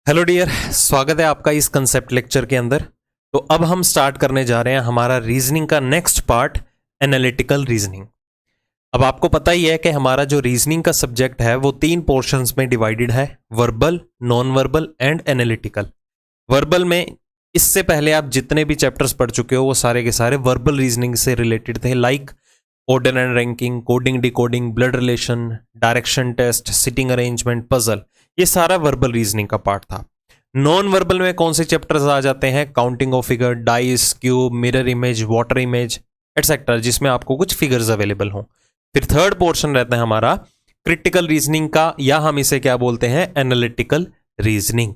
Hello dear, स्वागत है आपका इस कंसेप्ट लेक्चर के अंदर। तो अब हम स्टार्ट करने जा रहे हैं हमारा रीजनिंग का नेक्स्ट पार्ट, एनालिटिकल रीजनिंग। अब आपको पता ही है कि हमारा जो रीजनिंग का सब्जेक्ट है वो 3 पोर्शंस में डिवाइडेड है, verbal, non verbal and analytical. Verbal में इससे पहले आप जितने भी चैप्टर्स पढ़ चुके हो वो सारे के सारे वर्बल रीजनिंग से रिलेटेड थे, like order and ranking, coding decoding, blood relation, direction test, sitting arrangement, puzzle. ये सारा वर्बल रीजनिंग का पार्ट था। नॉन वर्बल में कौन से चैप्टर्स आ जाते हैं? Counting of figure, dice, cube, mirror image, water image etcetera, जिसमें आपको कुछ फिगर्स अवेलेबल हों। फिर थर्ड पोर्शन रहता है हमारा क्रिटिकल रीजनिंग का, या हम इसे क्या बोलते हैं, एनालिटिकल रीजनिंग।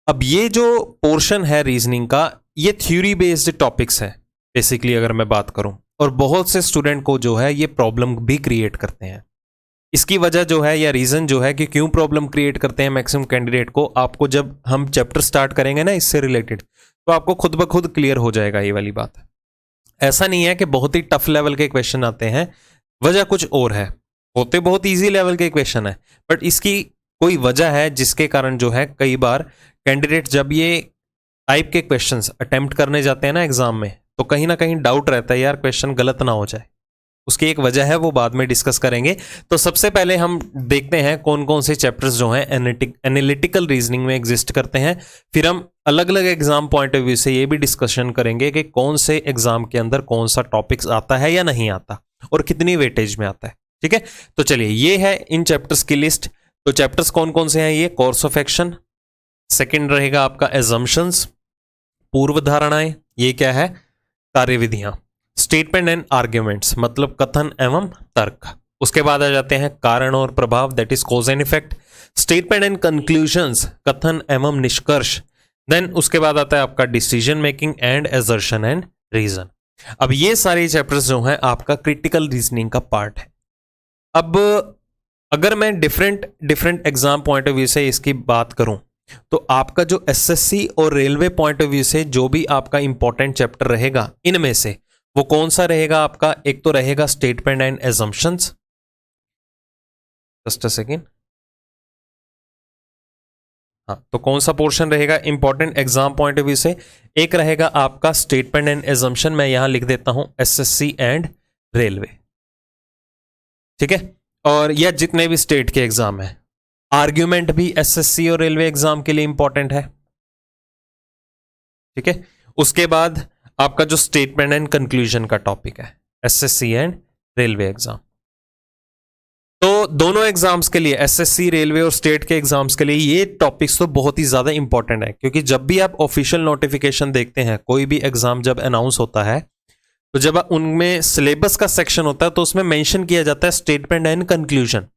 अब ये जो पोर्शन है रीजनिंग का, ये थ्योरी बेस्ड टॉपिक्स है बेसिकली, अगर मैं बात करूं, और बहुत से स्टूडेंट को जो है ये प्रॉब्लम भी क्रिएट करते हैं। इसकी वजह जो है या रीजन जो है कि क्यों प्रॉब्लम क्रिएट करते हैं मैक्सिमम कैंडिडेट को, आपको जब हम चैप्टर स्टार्ट करेंगे ना इससे रिलेटेड, तो आपको खुद ब खुद क्लियर हो जाएगा ये वाली बात। ऐसा नहीं है कि बहुत ही टफ लेवल के क्वेश्चन आते हैं, वजह कुछ और है। होते बहुत ईजी लेवल के क्वेश्चन है, बट इसकी कोई वजह है जिसके कारण जो है कई बार कैंडिडेट जब ये टाइप के क्वेश्चंस अटेम्प्ट करने जाते हैं ना एग्जाम में, तो कहीं ना कहीं डाउट रहता है यार क्वेश्चन गलत ना हो जाए। उसकी एक वजह है, वो बाद में डिस्कस करेंगे। तो सबसे पहले हम देखते हैं कौन कौन से चैप्टर्स जो हैं एनालिटिकल रीजनिंग में एग्जिस्ट करते हैं। फिर हम अलग अलग एग्जाम पॉइंट ऑफ व्यू से ये भी डिस्कशन करेंगे कि कौन से एग्जाम के अंदर कौन सा टॉपिक्स आता है या नहीं आता, और कितनी वेटेज में आता है। ठीक है, तो चलिए ये है इन चैप्टर्स की लिस्ट। तो चैप्टर्स कौन कौन से हैं? ये कोर्स ऑफ एक्शन, सेकेंड रहेगा आपका एजम्पशंस, पूर्व धारणाएं, ये क्या है, कार्यविधियां, स्टेटमेंट एंड आर्ग्यूमेंट्स मतलब कथन एवं तर्क। उसके बाद आ जाते हैं कारण और प्रभाव, that is cause and effect, statement and conclusions, कथन एवं निष्कर्ष। देन उसके बाद आता है आपका decision making and assertion and reason. अब ये सारे चैप्टर्स जो हैं आपका क्रिटिकल रीजनिंग का पार्ट है। अब अगर मैं different exam point of view से इसकी बात करूं, तो आपका जो एसएससी और रेलवे पॉइंट ऑफ व्यू से जो भी आपका इंपॉर्टेंट चैप्टर रहेगा इनमें से, वो कौन सा रहेगा आपका? एक तो रहेगा statement and assumptions, just a second. हाँ, तो कौन सा पोर्शन रहेगा important exam point of view से? एक रहेगा आपका स्टेटमेंट एंड एजम्पशन, मैं यहां लिख देता हूं एसएससी एंड रेलवे। ठीक है, और यह जितने भी स्टेट के एग्जाम है। आर्ग्यूमेंट भी एसएससी और रेलवे एग्जाम के लिए इंपॉर्टेंट है। ठीक है, उसके बाद आपका जो स्टेटमेंट एंड कंक्लूजन का टॉपिक है, एसएससी एंड रेलवे एग्जाम। तो दोनों एग्जाम्स के लिए, एसएससी, रेलवे और स्टेट के एग्जाम्स के लिए, ये टॉपिक्स तो बहुत ही ज्यादा इंपॉर्टेंट है, क्योंकि जब भी आप ऑफिशियल नोटिफिकेशन देखते हैं, कोई भी एग्जाम जब अनाउंस होता है, तो जब उनमें सिलेबस का सेक्शन होता है तो उसमें मेंशन किया जाता है स्टेटमेंट एंड कंक्लूजन।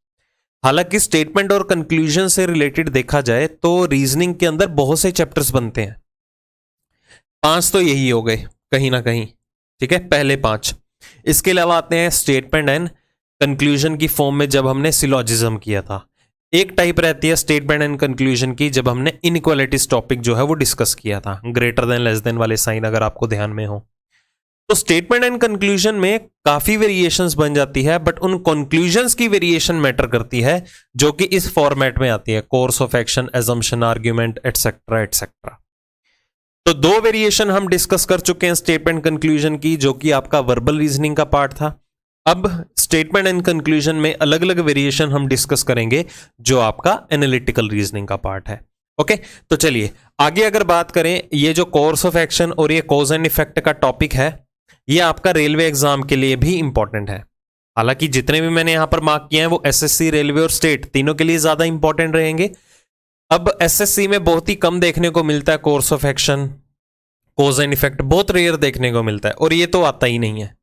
हालांकि स्टेटमेंट और कंक्लूजन से रिलेटेड देखा जाए तो रीजनिंग के अंदर बहुत से चैप्टर्स बनते हैं, 5 तो यही हो गए कहीं ना कहीं। ठीक है, पहले 5। इसके अलावा आते हैं स्टेटमेंट एंड कंक्लूजन की फॉर्म में जब हमने सिलोजिज्म किया था। एक टाइप रहती है स्टेटमेंट एंड कंक्लूजन की जब हमने इनइक्वालिटीज टॉपिक जो है वो डिस्कस किया था, ग्रेटर देन लेस देन वाले साइन अगर आपको ध्यान में हो। तो स्टेटमेंट एंड कंक्लूजन में काफी वेरिएशंस बन जाती है, बट उन कंक्लूजन्स की वेरिएशन मैटर करती है जो कि इस फॉर्मेट में आती है, course of action, assumption, argument etcetera etcetera. तो 2 वेरिएशन हम डिस्कस कर चुके हैं स्टेटमेंट कंक्लूजन की, जो कि आपका वर्बल रीजनिंग का पार्ट था। अब स्टेटमेंट एंड कंक्लूजन में अलग अलग वेरिएशन हम डिस्कस करेंगे जो आपका एनालिटिकल रीजनिंग का पार्ट है। ओके, तो चलिए आगे अगर बात करें, ये जो कोर्स ऑफ एक्शन और ये कॉज एंड इफेक्ट का टॉपिक है, ये आपका रेलवे एग्जाम के लिए भी इंपॉर्टेंट है। हालांकि जितने भी मैंने यहां पर मार्क किए हैं वो एसएससी, रेलवे और स्टेट तीनों के लिए ज्यादा इंपॉर्टेंट रहेंगे। अब एसएससी में बहुत ही कम देखने को मिलता है course of action, cause and effect बहुत रेयर देखने को मिलता है, और ये तो आता ही नहीं है।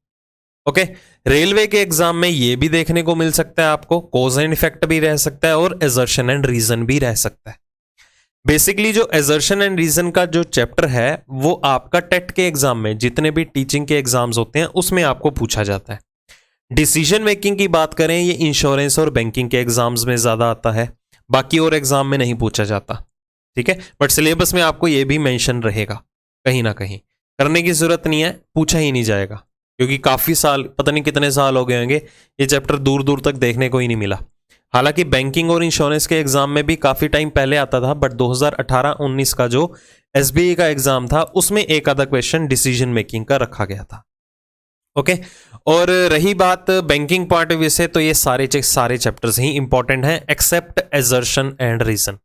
ओके, रेलवे के एग्जाम में ये भी देखने को मिल सकता है आपको, कॉज एंड इफेक्ट भी रह सकता है और असर्शन एंड रीजन भी रह सकता है। बेसिकली जो असर्शन एंड रीजन का जो चैप्टर है वो आपका टेट के एग्जाम में, जितने भी टीचिंग के एग्जाम्स होते हैं उसमें आपको पूछा जाता है। डिसीजन मेकिंग की बात करें, ये इंश्योरेंस और बैंकिंग के एग्जाम्स में ज्यादा आता है, बाकी और एग्जाम में नहीं पूछा जाता। ठीक है, बट सिलेबस में आपको ये भी मेंशन रहेगा, कहीं ना कहीं करने की जरूरत नहीं है, पूछा ही नहीं जाएगा, क्योंकि काफी साल, पता नहीं कितने साल हो गए होंगे, ये चैप्टर दूर दूर तक देखने को ही नहीं मिला। हालांकि बैंकिंग और इंश्योरेंस के एग्जाम में भी काफी टाइम पहले आता था, बट 2018-19 का जो एसबीआई का एग्जाम था उसमें एक आधा क्वेश्चन डिसीजन मेकिंग का रखा गया था। ओके और रही बात बैंकिंग पॉइंट ऑफ व्यू से, तो ये सारे चैप्टर्स ही इंपॉर्टेंट हैं एक्सेप्ट एजर्शन एंड रीजन।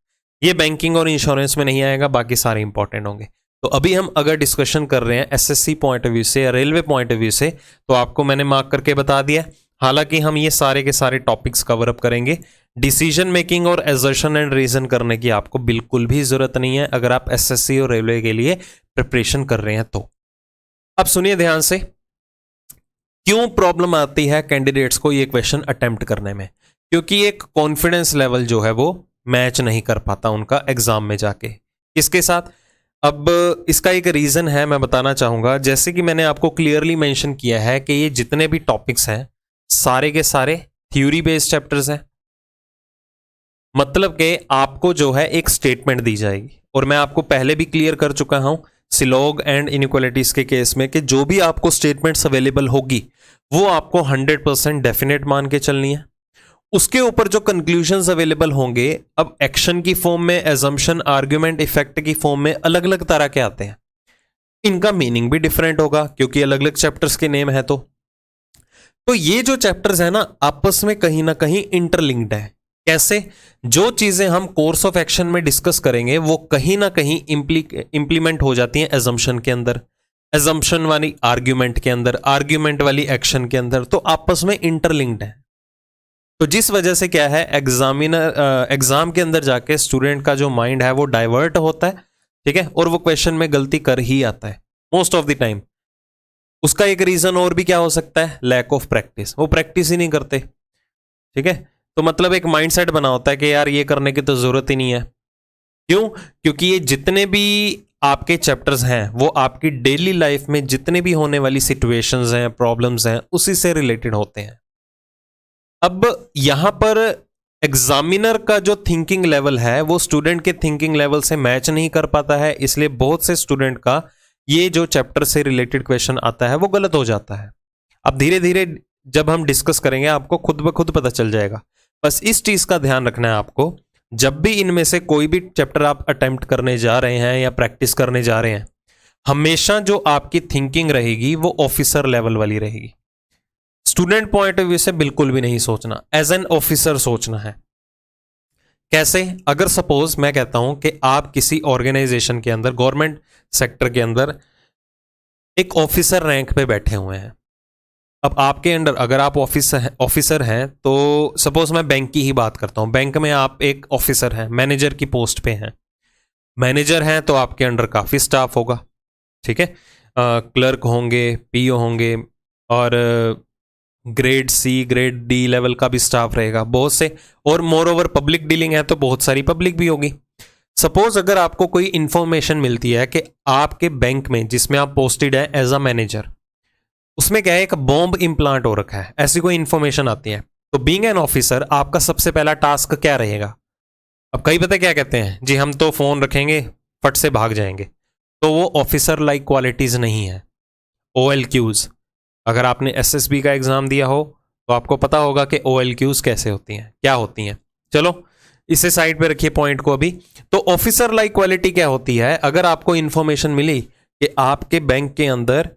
ये बैंकिंग और इंश्योरेंस में नहीं आएगा, बाकी सारे इंपॉर्टेंट होंगे। तो अभी हम अगर डिस्कशन कर रहे हैं एसएससी पॉइंट ऑफ व्यू से या रेलवे पॉइंट ऑफ व्यू से, तो आपको मैंने मार्क करके बता दिया। हालांकि हम ये सारे के सारे टॉपिक्स कवर अप करेंगे। डिसीजन मेकिंग और एजर्शन एंड रीजन करने की आपको बिल्कुल भी जरूरत नहीं है अगर आप एसएससी और रेलवे के लिए प्रिपरेशन कर रहे हैं तो। अब सुनिए ध्यान से, क्यों प्रॉब्लम आती है कैंडिडेट्स को ये क्वेश्चन अटेम्प्ट करने में? क्योंकि एक कॉन्फिडेंस लेवल जो है वो मैच नहीं कर पाता उनका एग्जाम में जाके। किसके साथ? अब इसका एक रीजन है, मैं बताना चाहूंगा। जैसे कि मैंने आपको क्लियरली मेंशन किया है कि ये जितने भी टॉपिक्स हैं सारे के सारे थ्योरी बेस्ड चैप्टर्स हैं। मतलब कि आपको जो है एक स्टेटमेंट दी जाएगी, और मैं आपको पहले भी क्लियर कर चुका हूं सिलोग एंड इनइक्वालिटीज के केस में कि जो भी आपको स्टेटमेंट्स अवेलेबल होगी वो आपको 100% डेफिनेट मान के चलनी है। उसके ऊपर जो कंक्लूजन्स अवेलेबल होंगे, अब एक्शन की फॉर्म में, एजम्पशन, आर्ग्यूमेंट, इफेक्ट की फॉर्म में अलग अलग तरह के आते हैं। इनका मीनिंग भी डिफरेंट होगा क्योंकि अलग अलग चैप्टर्स के नेम है। तो ये जो चैप्टर्स है ना आपस में कहीं ना कहीं इंटरलिंक्ड है। कैसे? जो चीजें हम कोर्स ऑफ एक्शन में डिस्कस करेंगे वो कहीं ना कहीं इंप्लीमेंट हो जाती हैं एजम्पशन के अंदर, एजम्पशन वाली आर्ग्यूमेंट के अंदर, आर्ग्यूमेंट वाली एक्शन के अंदर, तो आपस में इंटरलिंक्ड है। तो जिस वजह से क्या है, एग्जाम के अंदर जाके स्टूडेंट का जो माइंड है वो डाइवर्ट होता है, ठीक है, और वो क्वेश्चन में गलती कर ही आता है मोस्ट ऑफ द टाइम। उसका एक रीजन और भी क्या हो सकता है? Lack of practice. वो प्रैक्टिस ही नहीं करते, ठीक है। तो मतलब एक माइंडसेट बना होता है कि यार ये करने की तो जरूरत ही नहीं है। क्यों? क्योंकि ये जितने भी आपके चैप्टर्स हैं वो आपकी डेली लाइफ में जितने भी होने वाली सिचुएशंस हैं, प्रॉब्लम्स हैं, उसी से रिलेटेड होते हैं। अब यहां पर एग्जामिनर का जो थिंकिंग लेवल है वो स्टूडेंट के थिंकिंग लेवल से मैच नहीं कर पाता है, इसलिए बहुत से स्टूडेंट का ये जो चैप्टर से रिलेटेड क्वेश्चन आता है वो गलत हो जाता है। अब धीरे धीरे जब हम डिस्कस करेंगे आपको खुद ब खुद पता चल जाएगा। बस इस चीज का ध्यान रखना है आपको, जब भी इनमें से कोई भी चैप्टर आप अटेम्प्ट करने जा रहे हैं या प्रैक्टिस करने जा रहे हैं, हमेशा जो आपकी थिंकिंग रहेगी वो ऑफिसर लेवल वाली रहेगी। स्टूडेंट पॉइंट ऑफ व्यू से बिल्कुल भी नहीं सोचना, एज एन ऑफिसर सोचना है। कैसे? अगर सपोज मैं कहता हूं कि आप किसी ऑर्गेनाइजेशन के अंदर, गवर्नमेंट सेक्टर के अंदर एक ऑफिसर रैंक पे बैठे हुए हैं। अब आपके अंडर अगर आप ऑफिसर हैं तो सपोज मैं बैंक की ही बात करता हूं। बैंक में आप एक ऑफिसर हैं, मैनेजर की पोस्ट पे हैं। मैनेजर हैं तो आपके अंडर काफ़ी स्टाफ होगा, ठीक है, क्लर्क होंगे, पीओ होंगे, और grade C, grade D level का भी स्टाफ रहेगा बहुत से, और मोर ओवर पब्लिक डीलिंग है तो बहुत सारी पब्लिक भी होगी। सपोज अगर आपको कोई इंफॉर्मेशन मिलती है कि आपके बैंक में जिसमें आप पोस्टेड है एज अ मैनेजर, उसमें क्या है, एक बॉम्ब इम्प्लांट हो रखा है, ऐसी कोई इंफॉर्मेशन आती है, तो बीइंग एन ऑफिसर आपका सबसे पहला टास्क क्या रहेगा? अब कई पता क्या कहते हैं, जी हम तो फोन रखेंगे, फट से भाग जाएंगे। तो वो ऑफिसर लाइक क्वालिटीज नहीं है। OLQs, अगर आपने SSB का एग्जाम दिया हो तो आपको पता होगा कि OLQs कैसे होती हैं, क्या होती हैं। चलो इसे साइड पे रखिए पॉइंट को अभी। तो ऑफिसर लाइक क्वालिटी क्या होती है? अगर आपको इंफॉर्मेशन मिली कि आपके बैंक के अंदर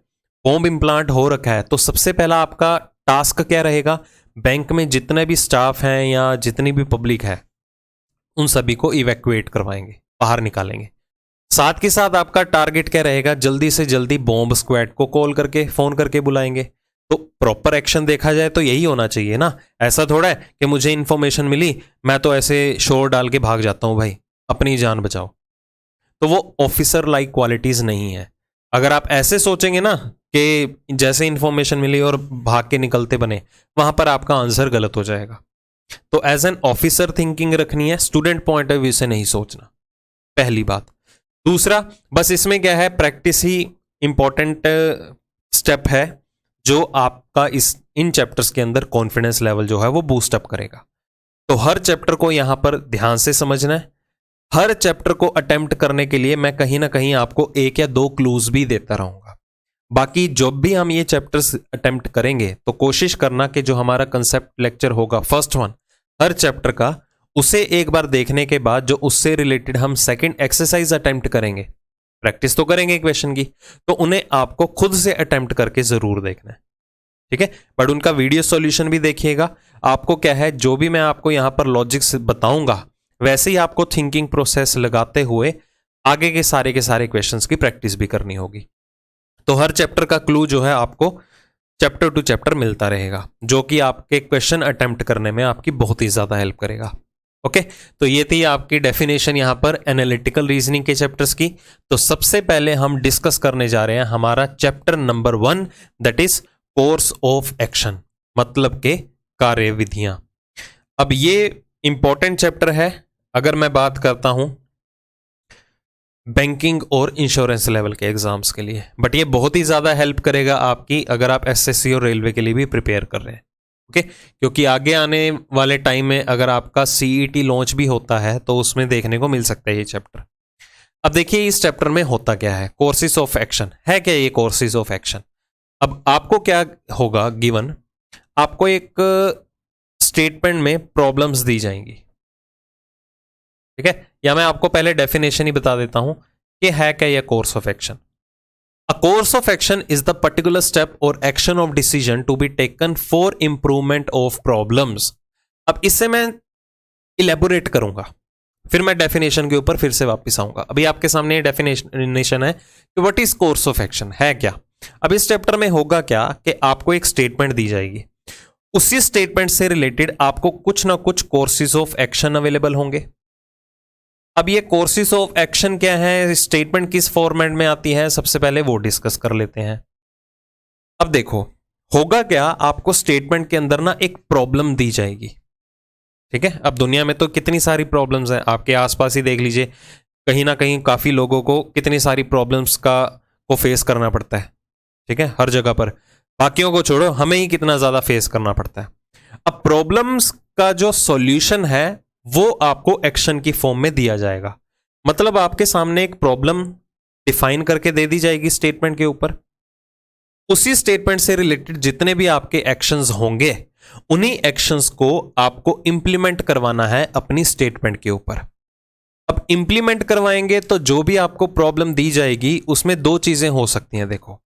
बॉम्ब इम्प्लांट हो रखा है, तो सबसे पहला आपका टास्क क्या रहेगा? बैंक में जितने भी स्टाफ हैं या जितनी भी पब्लिक है उन सभी को इवैक्यूएट करवाएंगे, बाहर निकालेंगे। साथ के साथ आपका टारगेट क्या रहेगा? जल्दी से जल्दी बॉम्ब स्क्वाड को कॉल करके, फोन करके बुलाएंगे। तो प्रॉपर एक्शन देखा जाए तो यही होना चाहिए ना। ऐसा थोड़ा है कि मुझे इंफॉर्मेशन मिली मैं तो ऐसे शोर डाल के भाग जाता हूं, भाई अपनी जान बचाओ। तो वो ऑफिसर लाइक क्वालिटीज नहीं है। अगर आप ऐसे सोचेंगे ना कि जैसे इंफॉर्मेशन मिली और भाग के निकलते बने, वहां पर आपका आंसर गलत हो जाएगा। तो एज एन ऑफिसर थिंकिंग रखनी है, स्टूडेंट पॉइंट ऑफ व्यू से नहीं सोचना, पहली बात। दूसरा, बस इसमें क्या है, प्रैक्टिस ही इंपॉर्टेंट स्टेप है जो आपका इन चैप्टर्स के अंदर कॉन्फिडेंस लेवल जो है वो बूस्ट अप करेगा। तो हर चैप्टर को यहां पर ध्यान से समझना है। हर चैप्टर को अटेम्प्ट करने के लिए मैं कहीं ना कहीं आपको 1 या 2 क्लूज भी देता रहूंगा। बाकी जब भी हम ये चैप्टर्स अटेम्प्ट करेंगे तो कोशिश करना कि जो हमारा कंसेप्ट लेक्चर होगा फर्स्ट वन, हर चैप्टर का, उसे एक बार देखने के बाद जो उससे रिलेटेड हम सेकंड एक्सरसाइज अटेम्प्ट करेंगे, प्रैक्टिस तो करेंगे क्वेश्चन की, तो उन्हें आपको खुद से अटेम्प्ट करके जरूर देखना है, ठीक है। बट उनका वीडियो सॉल्यूशन भी देखिएगा। आपको क्या है, जो भी मैं आपको यहां पर लॉजिक्स बताऊंगा वैसे ही आपको थिंकिंग प्रोसेस लगाते हुए आगे के सारे क्वेश्चंस की प्रैक्टिस भी करनी होगी। तो हर चैप्टर का क्लू जो है आपको चैप्टर टू चैप्टर मिलता रहेगा, जो कि आपके क्वेश्चन अटेम्प्ट करने में आपकी बहुत ही ज्यादा हेल्प करेगा। ओके, तो ये थी आपकी डेफिनेशन यहां पर एनालिटिकल रीजनिंग के चैप्टर्स की। तो सबसे पहले हम डिस्कस करने जा रहे हैं हमारा chapter number 1, that is course of action, मतलब के कार्य विधियां। अब ये इंपॉर्टेंट चैप्टर है अगर मैं बात करता हूं बैंकिंग और इंश्योरेंस लेवल के एग्जाम्स के लिए, बट ये बहुत ही ज्यादा हेल्प करेगा आपकी अगर आप एसएससी और रेलवे के लिए भी प्रिपेयर कर रहे हैं। ओके, क्योंकि आगे आने वाले टाइम में अगर आपका सीईटी लॉन्च भी होता है तो उसमें देखने को मिल सकता है ये चैप्टर। अब देखिए इस चैप्टर में होता क्या है, कोर्सेज ऑफ एक्शन है क्या ये कोर्सेज ऑफ एक्शन। अब आपको क्या होगा, गिवन आपको एक स्टेटमेंट में प्रॉब्लम्स दी जाएंगी, ठीक है, या मैं आपको पहले डेफिनेशन ही बता देता हूं कि है क्या यह course of action. A course of action is the particular step or action of decision to be taken for improvement of problems। अब इससे मैं इलेबोरेट करूंगा, फिर मैं डेफिनेशन के ऊपर फिर से वापस आऊंगा। अभी आपके सामने डेफिनेशन है कि what is course of action, है क्या। अब इस चैप्टर में होगा क्या कि आपको एक स्टेटमेंट दी जाएगी, उसी स्टेटमेंट से रिलेटेड आपको कुछ ना कुछ कोर्सेज ऑफ एक्शन अवेलेबल होंगे। अब ये कोर्सेज ऑफ एक्शन क्या है, स्टेटमेंट किस फॉर्मेट में आती है, सबसे पहले वो डिस्कस कर लेते हैं। अब देखो होगा क्या, आपको स्टेटमेंट के अंदर ना एक प्रॉब्लम दी जाएगी, ठीक है। अब दुनिया में तो कितनी सारी प्रॉब्लम्स हैं, आपके आसपास ही देख लीजिए, कहीं ना कहीं काफी लोगों को कितनी सारी प्रॉब्लम्स को फेस करना पड़ता है, ठीक है, हर जगह पर। बाकियों को छोड़ो, हमें ही कितना ज्यादा फेस करना पड़ता है। अब प्रॉब्लम्स का जो सॉल्यूशन है वो आपको एक्शन की फॉर्म में दिया जाएगा, मतलब आपके सामने एक प्रॉब्लम डिफाइन करके दे दी जाएगी स्टेटमेंट के ऊपर, उसी स्टेटमेंट से रिलेटेड जितने भी आपके एक्शंस होंगे उन्हीं एक्शंस को आपको इंप्लीमेंट करवाना है अपनी स्टेटमेंट के ऊपर। अब इंप्लीमेंट करवाएंगे तो जो भी आपको प्रॉब्लम दी जाएगी उसमें दो चीजें हो सकती हैं। देखो,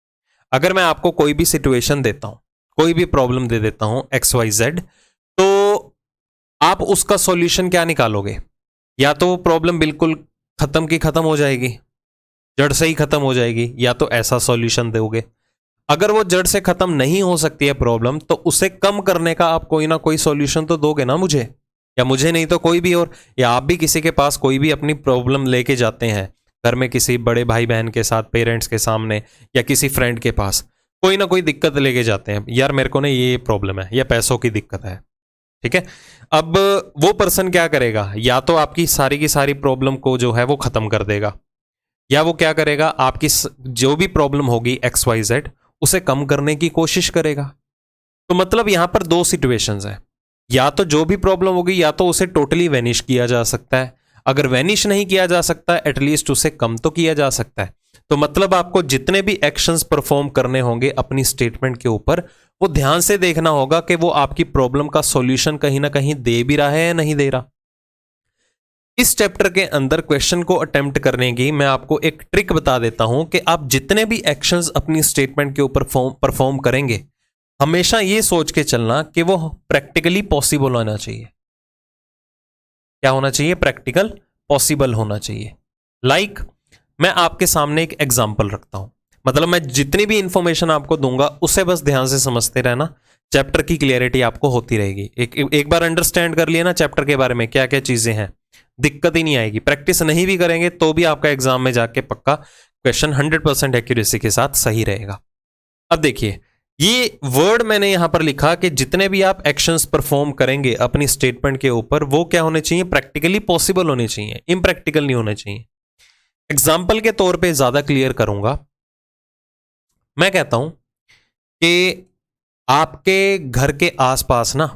अगर मैं आपको कोई भी सिचुएशन देता हूं, कोई भी प्रॉब्लम दे देता हूं XYZ, तो आप उसका सॉल्यूशन क्या निकालोगे, या तो वो प्रॉब्लम बिल्कुल खत्म की खत्म हो जाएगी, जड़ से ही खत्म हो जाएगी, या तो ऐसा सॉल्यूशन दोगे। अगर वो जड़ से खत्म नहीं हो सकती है प्रॉब्लम, तो उसे कम करने का आप कोई ना कोई सॉल्यूशन तो दोगे ना मुझे, या मुझे नहीं तो कोई भी और, या आप भी किसी के पास कोई भी अपनी प्रॉब्लम लेके जाते हैं घर में, किसी बड़े भाई बहन के साथ, पेरेंट्स के सामने, या किसी फ्रेंड के पास कोई ना कोई दिक्कत लेके जाते हैं, यार मेरे को ना ये प्रॉब्लम है या पैसों की दिक्कत है, ठीक है। अब वो पर्सन क्या करेगा, या तो आपकी सारी की सारी प्रॉब्लम को जो है वो खत्म कर देगा, या वो क्या करेगा, आपकी जो भी प्रॉब्लम होगी XYZ उसे कम करने की कोशिश करेगा। तो मतलब यहां पर दो सिचुएशंस हैं, या तो जो भी प्रॉब्लम होगी या तो उसे टोटली वैनिश किया जा सकता है, अगर वैनिश नहीं किया जा सकता एटलीस्ट उसे कम तो किया जा सकता है। तो मतलब आपको जितने भी एक्शंस परफॉर्म करने होंगे अपनी स्टेटमेंट के ऊपर, वो ध्यान से देखना होगा कि वो आपकी प्रॉब्लम का सॉल्यूशन कहीं ना कहीं दे भी रहा है या नहीं दे रहा। इस चैप्टर के अंदर क्वेश्चन को अटेम्प्ट करने की मैं आपको एक ट्रिक बता देता हूं कि आप जितने भी एक्शंस अपनी स्टेटमेंट के ऊपर परफॉर्म करेंगे, हमेशा ये सोच के चलना कि वो प्रैक्टिकली पॉसिबल होना चाहिए। क्या होना चाहिए, प्रैक्टिकल पॉसिबल होना चाहिए। लाइक मैं आपके सामने एक एग्जाम्पल रखता हूं, मतलब मैं जितनी भी इंफॉर्मेशन आपको दूंगा उसे बस ध्यान से समझते रहना, चैप्टर की क्लियरिटी आपको होती रहेगी। एक बार अंडरस्टैंड कर लिया ना चैप्टर के बारे में क्या क्या चीजें हैं, दिक्कत ही नहीं आएगी। प्रैक्टिस नहीं भी करेंगे तो भी आपका एग्जाम में जाके पक्का क्वेश्चन 100% एक्यूरेसी के साथ सही रहेगा। अब देखिए ये वर्ड मैंने यहां पर लिखा कि जितने भी आप एक्शंस परफॉर्म करेंगे अपनी स्टेटमेंट के ऊपर वो क्या होने चाहिए, प्रैक्टिकली पॉसिबल होने चाहिए, इम्प्रैक्टिकल नहीं होने चाहिए। एग्जाम्पल के तौर पे ज्यादा क्लियर करूंगा, मैं कहता हूं कि आपके घर के आसपास ना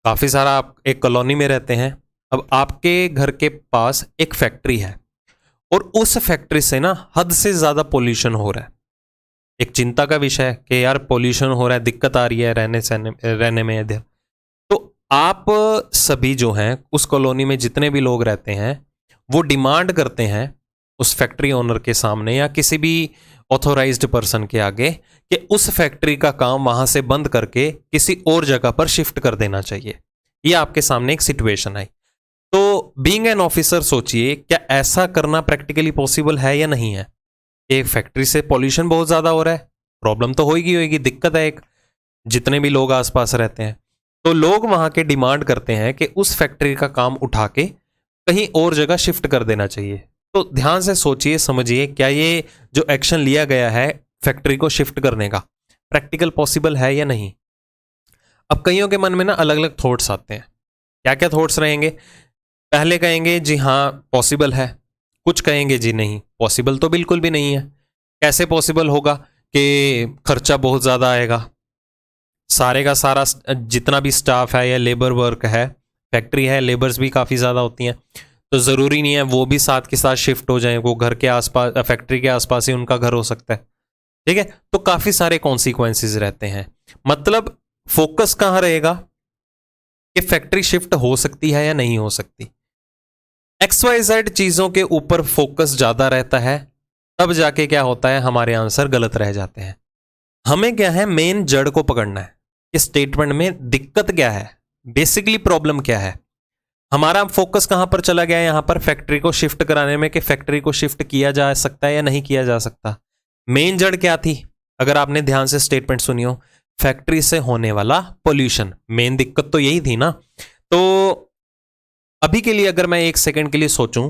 काफी सारा, आप एक कॉलोनी में रहते हैं, अब आपके घर के पास एक फैक्ट्री है और उस फैक्ट्री से ना हद से ज्यादा पोल्यूशन हो रहा है। एक चिंता का विषय है कि यार पोल्यूशन हो रहा है, दिक्कत आ रही है रहने में इधर। तो आप सभी जो हैं उस कॉलोनी में जितने भी लोग रहते हैं वो डिमांड करते हैं उस फैक्ट्री ओनर के सामने या किसी भी ऑथोराइज्ड पर्सन के आगे कि उस फैक्ट्री का काम वहां से बंद करके किसी और जगह पर शिफ्ट कर देना चाहिए। ये आपके सामने एक सिचुएशन आई। तो बीइंग एन ऑफिसर सोचिए, क्या ऐसा करना प्रैक्टिकली पॉसिबल है या नहीं है? एक फैक्ट्री से पॉल्यूशन बहुत ज्यादा हो रहा है, प्रॉब्लम तो होगी, दिक्कत है एक, जितने भी लोग आसपास रहते हैं। तो लोग वहां के डिमांड करते हैं कि उस फैक्ट्री का काम उठा के कहीं और जगह शिफ्ट कर देना चाहिए। तो ध्यान से सोचिए, समझिए, क्या ये जो एक्शन लिया गया है फैक्ट्री को शिफ्ट करने का प्रैक्टिकल पॉसिबल है या नहीं? अब कईयों के मन में ना अलग अलग थॉट्स आते हैं। क्या क्या थॉट्स रहेंगे? पहले कहेंगे जी हाँ पॉसिबल है, कुछ कहेंगे जी नहीं पॉसिबल तो बिल्कुल भी नहीं है। कैसे पॉसिबल होगा? कि खर्चा बहुत ज़्यादा आएगा, सारे का सारा जितना भी स्टाफ है या लेबर वर्क है, फैक्ट्री है, लेबर्स भी काफ़ी ज़्यादा होती हैं, तो ज़रूरी नहीं है वो भी साथ के साथ शिफ्ट हो जाएं, वो घर के आसपास, फैक्ट्री के आसपास ही उनका घर हो सकता है। ठीक है, तो काफ़ी सारे कॉन्सिक्वेंसेस रहते हैं। मतलब फोकस कहाँ रहेगा कि फैक्ट्री शिफ्ट हो सकती है या नहीं हो सकती। XYZ चीज़ों के ऊपर फोकस ज़्यादा रहता है, तब जाके क्या होता है, हमारे आंसर गलत रह जाते हैं। हमें क्या है, मेन जड़ को पकड़ना है। इस स्टेटमेंट में दिक्कत क्या है, बेसिकली प्रॉब्लम क्या है। हमारा फोकस कहां पर चला गया, यहां पर फैक्ट्री को शिफ्ट कराने में, कि फैक्ट्री को शिफ्ट किया जा सकता है या नहीं किया जा सकता। मेन जड़ क्या थी? अगर आपने ध्यान से स्टेटमेंट सुनी हो, फैक्ट्री से होने वाला पोल्यूशन, मेन दिक्कत तो यही थी ना। तो अभी के लिए अगर मैं एक सेकंड के लिए सोचूं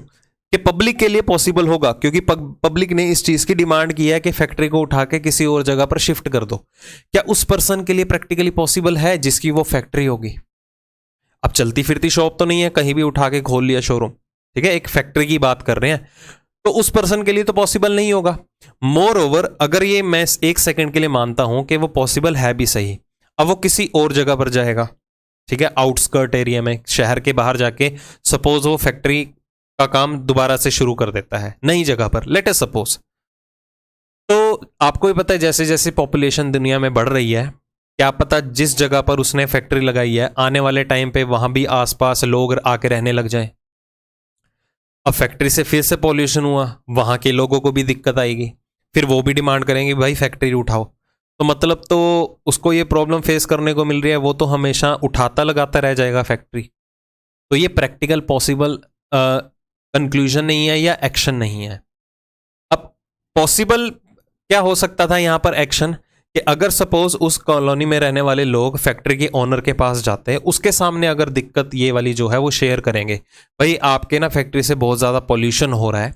कि पब्लिक के लिए पॉसिबल होगा, क्योंकि पब्लिक ने इस चीज की डिमांड की है कि फैक्ट्री को उठा के किसी और जगह पर शिफ्ट कर दो, क्या उस पर्सन के लिए प्रैक्टिकली पॉसिबल है जिसकी वो फैक्ट्री होगी? अब चलती फिरती शॉप तो नहीं है, कहीं भी उठा के खोल लिया शोरूम, ठीक है, एक फैक्ट्री की बात कर रहे हैं, तो उस पर्सन के लिए तो पॉसिबल नहीं होगा। मोर ओवर, अगर ये मैं एक सेकंड के लिए मानता हूं कि वो पॉसिबल है भी सही, अब वो किसी और जगह पर जाएगा, ठीक है, आउटस्कर्ट एरिया में, शहर के बाहर जाके सपोज वो फैक्ट्री का काम दोबारा से शुरू कर देता है नई जगह पर, लेट अस सपोज। तो आपको ही पता है जैसे जैसे पॉपुलेशन दुनिया में बढ़ रही है, क्या पता जिस जगह पर उसने फैक्ट्री लगाई है आने वाले टाइम पे वहां भी आसपास लोग आके रहने लग जाएं। अब फैक्ट्री से फिर से पॉल्यूशन हुआ, वहां के लोगों को भी दिक्कत आएगी, फिर वो भी डिमांड करेंगे भाई फैक्ट्री उठाओ। तो मतलब तो उसको ये प्रॉब्लम फेस करने को मिल रही है, वो तो हमेशा उठाता लगाता रह जाएगा फैक्ट्री। तो ये प्रैक्टिकल पॉसिबल कंक्लूजन नहीं है या एक्शन नहीं है। अब पॉसिबल क्या हो सकता था यहां पर एक्शन, कि अगर सपोज उस कॉलोनी में रहने वाले लोग फैक्ट्री के ओनर के पास जाते हैं, उसके सामने अगर दिक्कत ये वाली जो है वो शेयर करेंगे, भाई आपके ना फैक्ट्री से बहुत ज़्यादा पॉल्यूशन हो रहा है,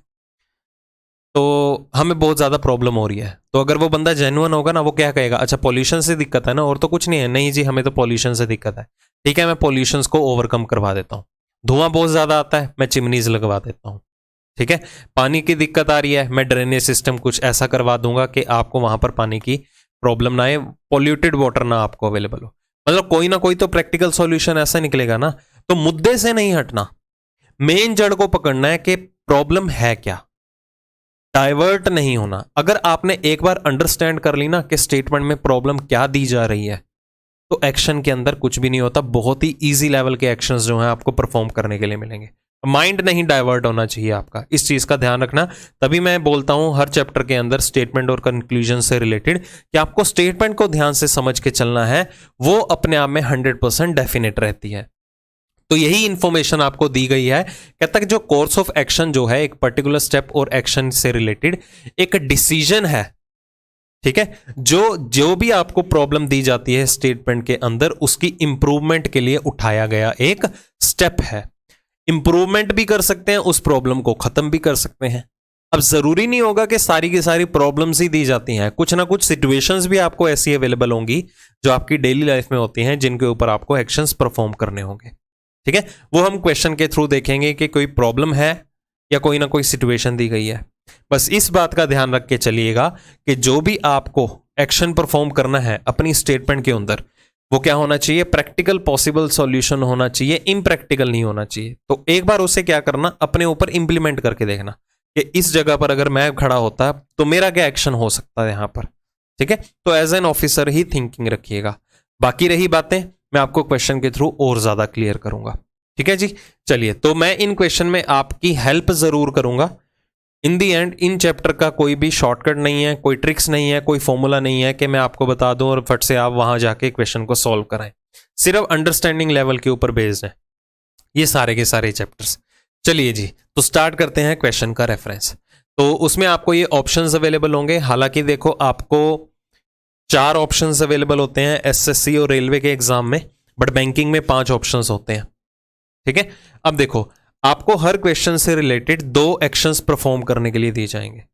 तो हमें बहुत ज़्यादा प्रॉब्लम हो रही है। तो अगर वो बंदा जेन्युइन होगा ना, वो क्या कहेगा, अच्छा पॉल्यूशन से दिक्कत है ना, और तो कुछ नहीं है, नहीं जी हमें तो पॉल्यूशन से दिक्कत है, ठीक है मैं पॉल्यूशन को ओवरकम करवा देता हूँ, धुआं बहुत ज़्यादा आता है मैं चिमनीज लगवा देता हूँ, ठीक है, पानी की दिक्कत आ रही है मैं ड्रेनेज सिस्टम कुछ ऐसा करवा दूंगा कि आपको वहां पर पानी की प्रॉब्लम ना आए, पॉल्यूटेड वाटर ना आपको अवेलेबल हो। मतलब कोई ना कोई तो प्रैक्टिकल सॉल्यूशन ऐसा निकलेगा ना। तो मुद्दे से नहीं हटना, मेन जड़ को पकड़ना है कि प्रॉब्लम है क्या, डाइवर्ट नहीं होना। अगर आपने एक बार अंडरस्टैंड कर ली ना कि स्टेटमेंट में प्रॉब्लम क्या दी जा रही है, तो एक्शन के अंदर कुछ भी नहीं होता, बहुत ही इजी लेवल के एक्शंस जो हैं आपको परफॉर्म करने के लिए मिलेंगे। माइंड नहीं डाइवर्ट होना चाहिए आपका, इस चीज का ध्यान रखना। तभी मैं बोलता हूं हर चैप्टर के अंदर स्टेटमेंट और कंक्लूजन से रिलेटेड कि आपको स्टेटमेंट को ध्यान से समझ के चलना है, वो अपने आप में 100% डेफिनेट रहती है। तो यही इंफॉर्मेशन आपको दी गई है। कहता है कि जो कोर्स ऑफ एक्शन जो है एक पर्टिकुलर स्टेप और एक्शन से रिलेटेड एक डिसीजन है, ठीक है, जो भी आपको प्रॉब्लम दी जाती है स्टेटमेंट के अंदर, उसकी इंप्रूवमेंट के लिए उठाया गया एक स्टेप है। इंप्रूवमेंट भी कर सकते हैं, उस प्रॉब्लम को खत्म भी कर सकते हैं। अब जरूरी नहीं होगा कि सारी की सारी प्रॉब्लम्स ही दी जाती हैं, कुछ ना कुछ सिचुएशंस भी आपको ऐसी अवेलेबल होंगी जो आपकी डेली लाइफ में होती हैं, जिनके ऊपर आपको एक्शंस परफॉर्म करने होंगे, ठीक है। वो हम क्वेश्चन के थ्रू देखेंगे कि कोई प्रॉब्लम है या कोई ना कोई सिचुएशन दी गई है। बस इस बात का ध्यान रख के चलिएगा कि जो भी आपको एक्शन परफॉर्म करना है अपनी स्टेटमेंट के अंदर, वो क्या होना चाहिए, प्रैक्टिकल पॉसिबल सॉल्यूशन होना चाहिए, इम्प्रैक्टिकल नहीं होना चाहिए। तो एक बार उसे क्या करना, अपने ऊपर इंप्लीमेंट करके देखना कि इस जगह पर अगर मैं खड़ा होता तो मेरा क्या एक्शन हो सकता है यहां पर, ठीक है। तो एज एन ऑफिसर ही थिंकिंग रखिएगा। बाकी रही बातें मैं आपको क्वेश्चन के थ्रू और ज़्यादा क्लियर करूंगा। ठीक है जी, चलिए तो मैं इन क्वेश्चन में आपकी हेल्प ज़रूर करूंगा। इन दी एंड इन चैप्टर का कोई भी शॉर्टकट नहीं है, कोई ट्रिक्स नहीं है, कोई फॉर्मूला नहीं है कि मैं आपको बता दूं और फट से आप वहां जाके क्वेश्चन को सॉल्व कराएं। सिर्फ अंडरस्टैंडिंग लेवल के ऊपर बेस्ड है ये सारे के सारे चैप्टर्स। चलिए जी, तो स्टार्ट करते हैं क्वेश्चन का रेफरेंस। तो उसमें आपको ये ऑप्शंस अवेलेबल होंगे। हालांकि देखो, आपको 4 ऑप्शंस अवेलेबल होते हैं एसएससी और रेलवे के एग्जाम में, बट बैंकिंग में 5 ऑप्शंस होते हैं। ठीक है, अब देखो, आपको हर क्वेश्चन से रिलेटेड 2 एक्शंस परफॉर्म करने के लिए दिए जाएंगे।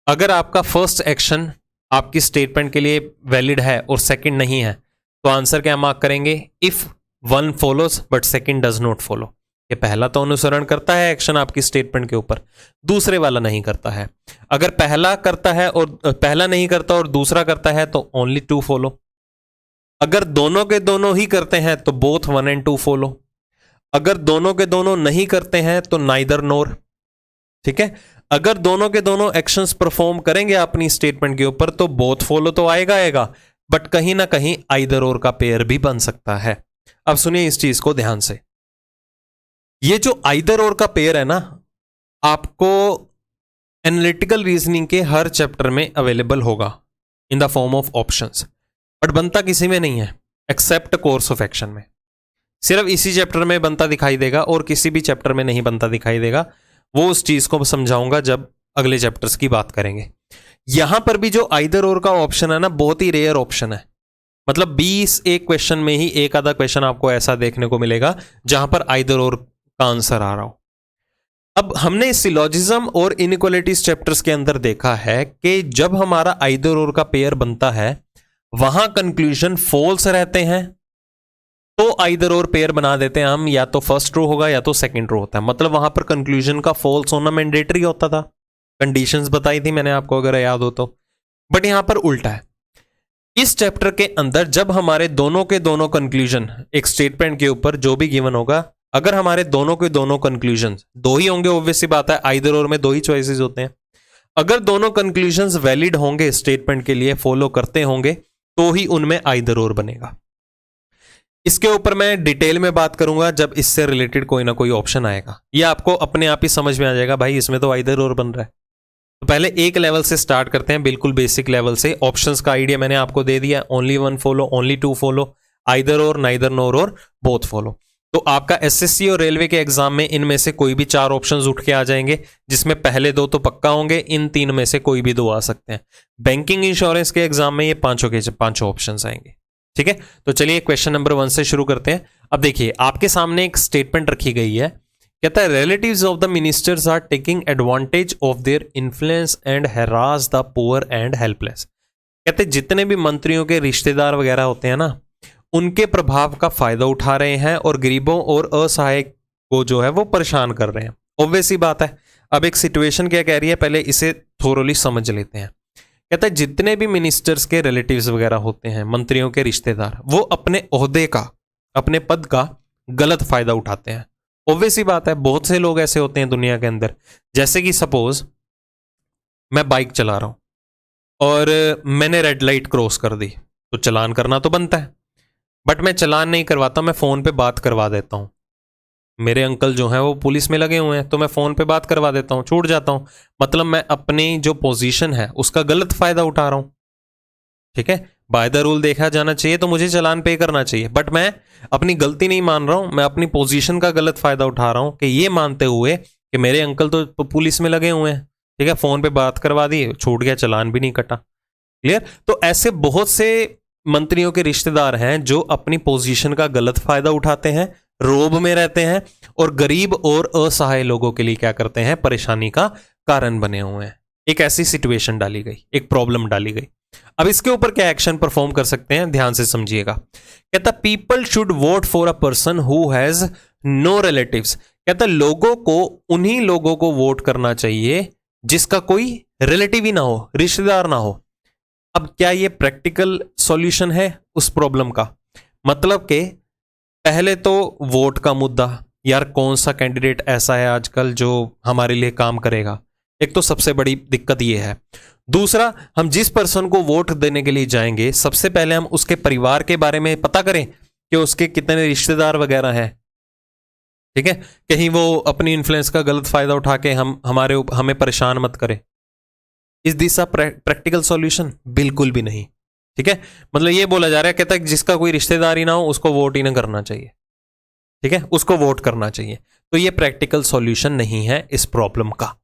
अगर आपका फर्स्ट एक्शन आपकी स्टेटमेंट के लिए वैलिड है और सेकंड नहीं है, तो आंसर क्या मार्क करेंगे? If one follows but second does not follow. ये पहला तो अनुसरण करता है एक्शन आपकी स्टेटमेंट के ऊपर, दूसरे वाला नहीं करता है। अगर पहला करता है और पहला नहीं करता और दूसरा करता है तो ओनली 2 फॉलो। अगर दोनों के दोनों ही करते हैं तो बोथ 1 and 2 फॉलो। अगर दोनों के दोनों नहीं करते हैं तो नाइदर नोर। ठीक है, अगर दोनों के दोनों एक्शंस परफॉर्म करेंगे अपनी स्टेटमेंट के ऊपर तो बोथ फॉलो तो आएगा, बट कहीं ना कहीं आइदर और का पेयर भी बन सकता है। अब सुनिए इस चीज को ध्यान से, ये जो आइदर और का पेयर है ना, आपको एनालिटिकल रीजनिंग के हर चैप्टर में अवेलेबल होगा in the form of options, but बनता किसी में नहीं है एक्सेप्ट कोर्स ऑफ एक्शन में। सिर्फ इसी चैप्टर में बनता दिखाई देगा और किसी भी चैप्टर में नहीं बनता दिखाई देगा। वो उस चीज को समझाऊंगा जब अगले चैप्टर्स की बात करेंगे। यहां पर भी जो आइदर और का ऑप्शन है ना, बहुत ही रेयर ऑप्शन है। मतलब 20 एक क्वेश्चन में ही एक आधा क्वेश्चन आपको ऐसा देखने को मिलेगा जहां पर आइदर और का आंसर आ रहा हो। अब हमने सिलॉजिज्म और इनइक्वालिटीज चैप्टर्स के अंदर देखा है कि जब हमारा आइदर और का पेयर बनता है वहां कंक्लूजन फॉल्स रहते हैं तो आइदर और पेयर बना देते हैं हम, या तो फर्स्ट रो होगा या तो सेकंड रो होता है। मतलब वहां पर कंक्लूजन का फॉल्स होना मैंडेटरी होता था। कंडीशंस बताई थी मैंने आपको, अगर याद हो तो। बट यहां पर उल्टा है। इस चैप्टर के अंदर जब हमारे दोनों के दोनों कंक्लूजन एक स्टेटमेंट के ऊपर जो भी गिवन होगा, अगर हमारे दोनों के दोनों कंक्लूजन 2 ही होंगे, ऑब्वियस सी बात है, आइदर और में 2 ही चॉइसेस होते हैं। अगर दोनों कंक्लूजन वैलिड होंगे, स्टेटमेंट के लिए फॉलो करते होंगे, तो ही उनमें आइदर और बनेगा। इसके ऊपर मैं डिटेल में बात करूंगा जब इससे रिलेटेड कोई ना कोई ऑप्शन आएगा। ये आपको अपने आप ही समझ में आ जाएगा, भाई इसमें तो आइदर और बन रहा है। तो पहले एक लेवल से स्टार्ट करते हैं, बिल्कुल बेसिक लेवल से। ऑप्शंस का आइडिया मैंने आपको दे दिया, only 1 follow, only 2 follow, either और, नाइदर नोर और बोथ फॉलो। तो आपका एसएससी और रेलवे के एग्जाम में इनमें से कोई भी 4 ऑप्शंस उठ के आ जाएंगे, जिसमें पहले 2 तो पक्का होंगे, इन 3 में से कोई भी 2 आ सकते हैं। बैंकिंग इंश्योरेंस के एग्जाम में ये 5 के 5 ऑप्शंस आएंगे। ठीक है, तो चलिए क्वेश्चन नंबर 1 से शुरू करते हैं। अब देखिए, आपके सामने एक स्टेटमेंट रखी गई है, कहता है relatives of the ministers are taking advantage of their influence and harass the poor and helpless. कहते हैं जितने भी मंत्रियों के रिश्तेदार वगैरह होते हैं ना, उनके प्रभाव का फायदा उठा रहे हैं और गरीबों और असहाय को जो है वो परेशान कर रहे हैं। ऑब्वियस ही बात है। अब एक सिचुएशन क्या कह रही है, पहले इसे थोरोली समझ लेते हैं। कहता है जितने भी मिनिस्टर्स के रिलेटिव्स वगैरह होते हैं, मंत्रियों के रिश्तेदार, वो अपने ओहदे का, अपने पद का गलत फायदा उठाते हैं। ऑब्वियस ही बात है, बहुत से लोग ऐसे होते हैं दुनिया के अंदर। जैसे कि सपोज मैं बाइक चला रहा हूं और मैंने रेड लाइट क्रॉस कर दी, तो चलान करना तो बनता है, बट मैं चलान नहीं करवाता, मैं फोन पे बात करवा देता हूं। मेरे अंकल जो हैं वो पुलिस में लगे हुए हैं, तो मैं फोन पे बात करवा देता हूं, छूट जाता हूं। मतलब मैं अपनी जो पोजीशन है उसका गलत फायदा उठा रहा हूं। ठीक है, बाय द रूल देखा जाना चाहिए तो मुझे चालान पे करना चाहिए, बट मैं अपनी गलती नहीं मान रहा हूं, मैं अपनी पोजीशन का गलत फायदा उठा रहा हूं कि ये मानते हुए कि मेरे अंकल तो पुलिस में लगे हुए हैं। ठीक है, फोन पे बात करवा दी, छूट गया, चालान भी नहीं कटा। क्लियर? तो ऐसे बहुत से मंत्रियों के रिश्तेदार हैं जो अपनी पोजीशन का गलत फायदा उठाते हैं, रोब में रहते हैं और गरीब और असहाय लोगों के लिए क्या करते हैं, परेशानी का कारण बने हुए हैं। एक ऐसी सिचुएशन डाली गई, एक प्रॉब्लम डाली गई। अब इसके ऊपर क्या एक्शन परफॉर्म कर सकते हैं, ध्यान से समझिएगा। कहता people should vote for a person who has no relatives. कहता लोगों को, उन्हीं लोगों को वोट करना चाहिए जिसका कोई रिलेटिव ही ना हो, रिश्तेदार ना हो। अब क्या ये प्रैक्टिकल सॉल्यूशन है उस प्रॉब्लम का? मतलब कि पहले तो वोट का मुद्दा, यार कौन सा कैंडिडेट ऐसा है आजकल जो हमारे लिए काम करेगा, एक तो सबसे बड़ी दिक्कत ये है। दूसरा, हम जिस पर्सन को वोट देने के लिए जाएंगे, सबसे पहले हम उसके परिवार के बारे में पता करें कि उसके कितने रिश्तेदार वगैरह हैं, ठीक है, कहीं वो अपनी इन्फ्लुएंस का गलत फायदा उठा के हमें परेशान मत करे। Is this a practical solution? बिल्कुल भी नहीं, ठीक है। मतलब ये बोला जा रहा है, कहता है जिसका कोई रिश्तेदार ही ना हो उसको वोट ही ना करना चाहिए, ठीक है, उसको वोट करना चाहिए। तो ये प्रैक्टिकल सॉल्यूशन नहीं है इस प्रॉब्लम का।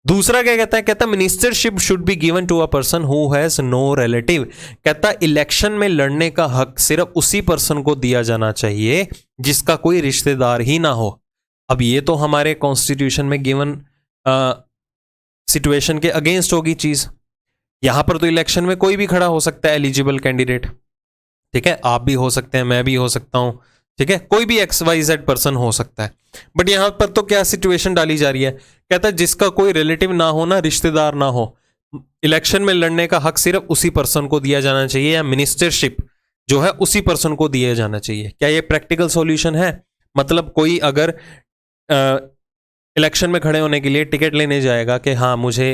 दूसरा क्या कहता है, कहता ministership should be given to a person who has no relative. कहता इलेक्शन में लड़ने का हक सिर्फ उसी पर्सन को दिया जाना चाहिए जिसका कोई रिश्तेदार ही ना हो। अब ये तो हमारे कॉन्स्टिट्यूशन में गिवन सिचुएशन के अगेंस्ट होगी चीज। यहां पर तो इलेक्शन में कोई भी खड़ा हो सकता है एलिजिबल कैंडिडेट, ठीक है, आप भी हो सकते हैं, मैं भी हो सकता हूं, ठीक है, कोई भी XYZ पर्सन हो सकता है। बट यहां पर तो क्या सिचुएशन डाली जा रही है, कहता है जिसका कोई रिलेटिव ना हो, ना रिश्तेदार ना हो, इलेक्शन में लड़ने का हक सिर्फ उसी पर्सन को दिया जाना चाहिए, या मिनिस्टरशिप जो है उसी पर्सन को दिया जाना चाहिए। क्या ये प्रैक्टिकल सॉल्यूशन है? मतलब कोई अगर इलेक्शन में खड़े होने के लिए टिकट लेने जाएगा कि हाँ मुझे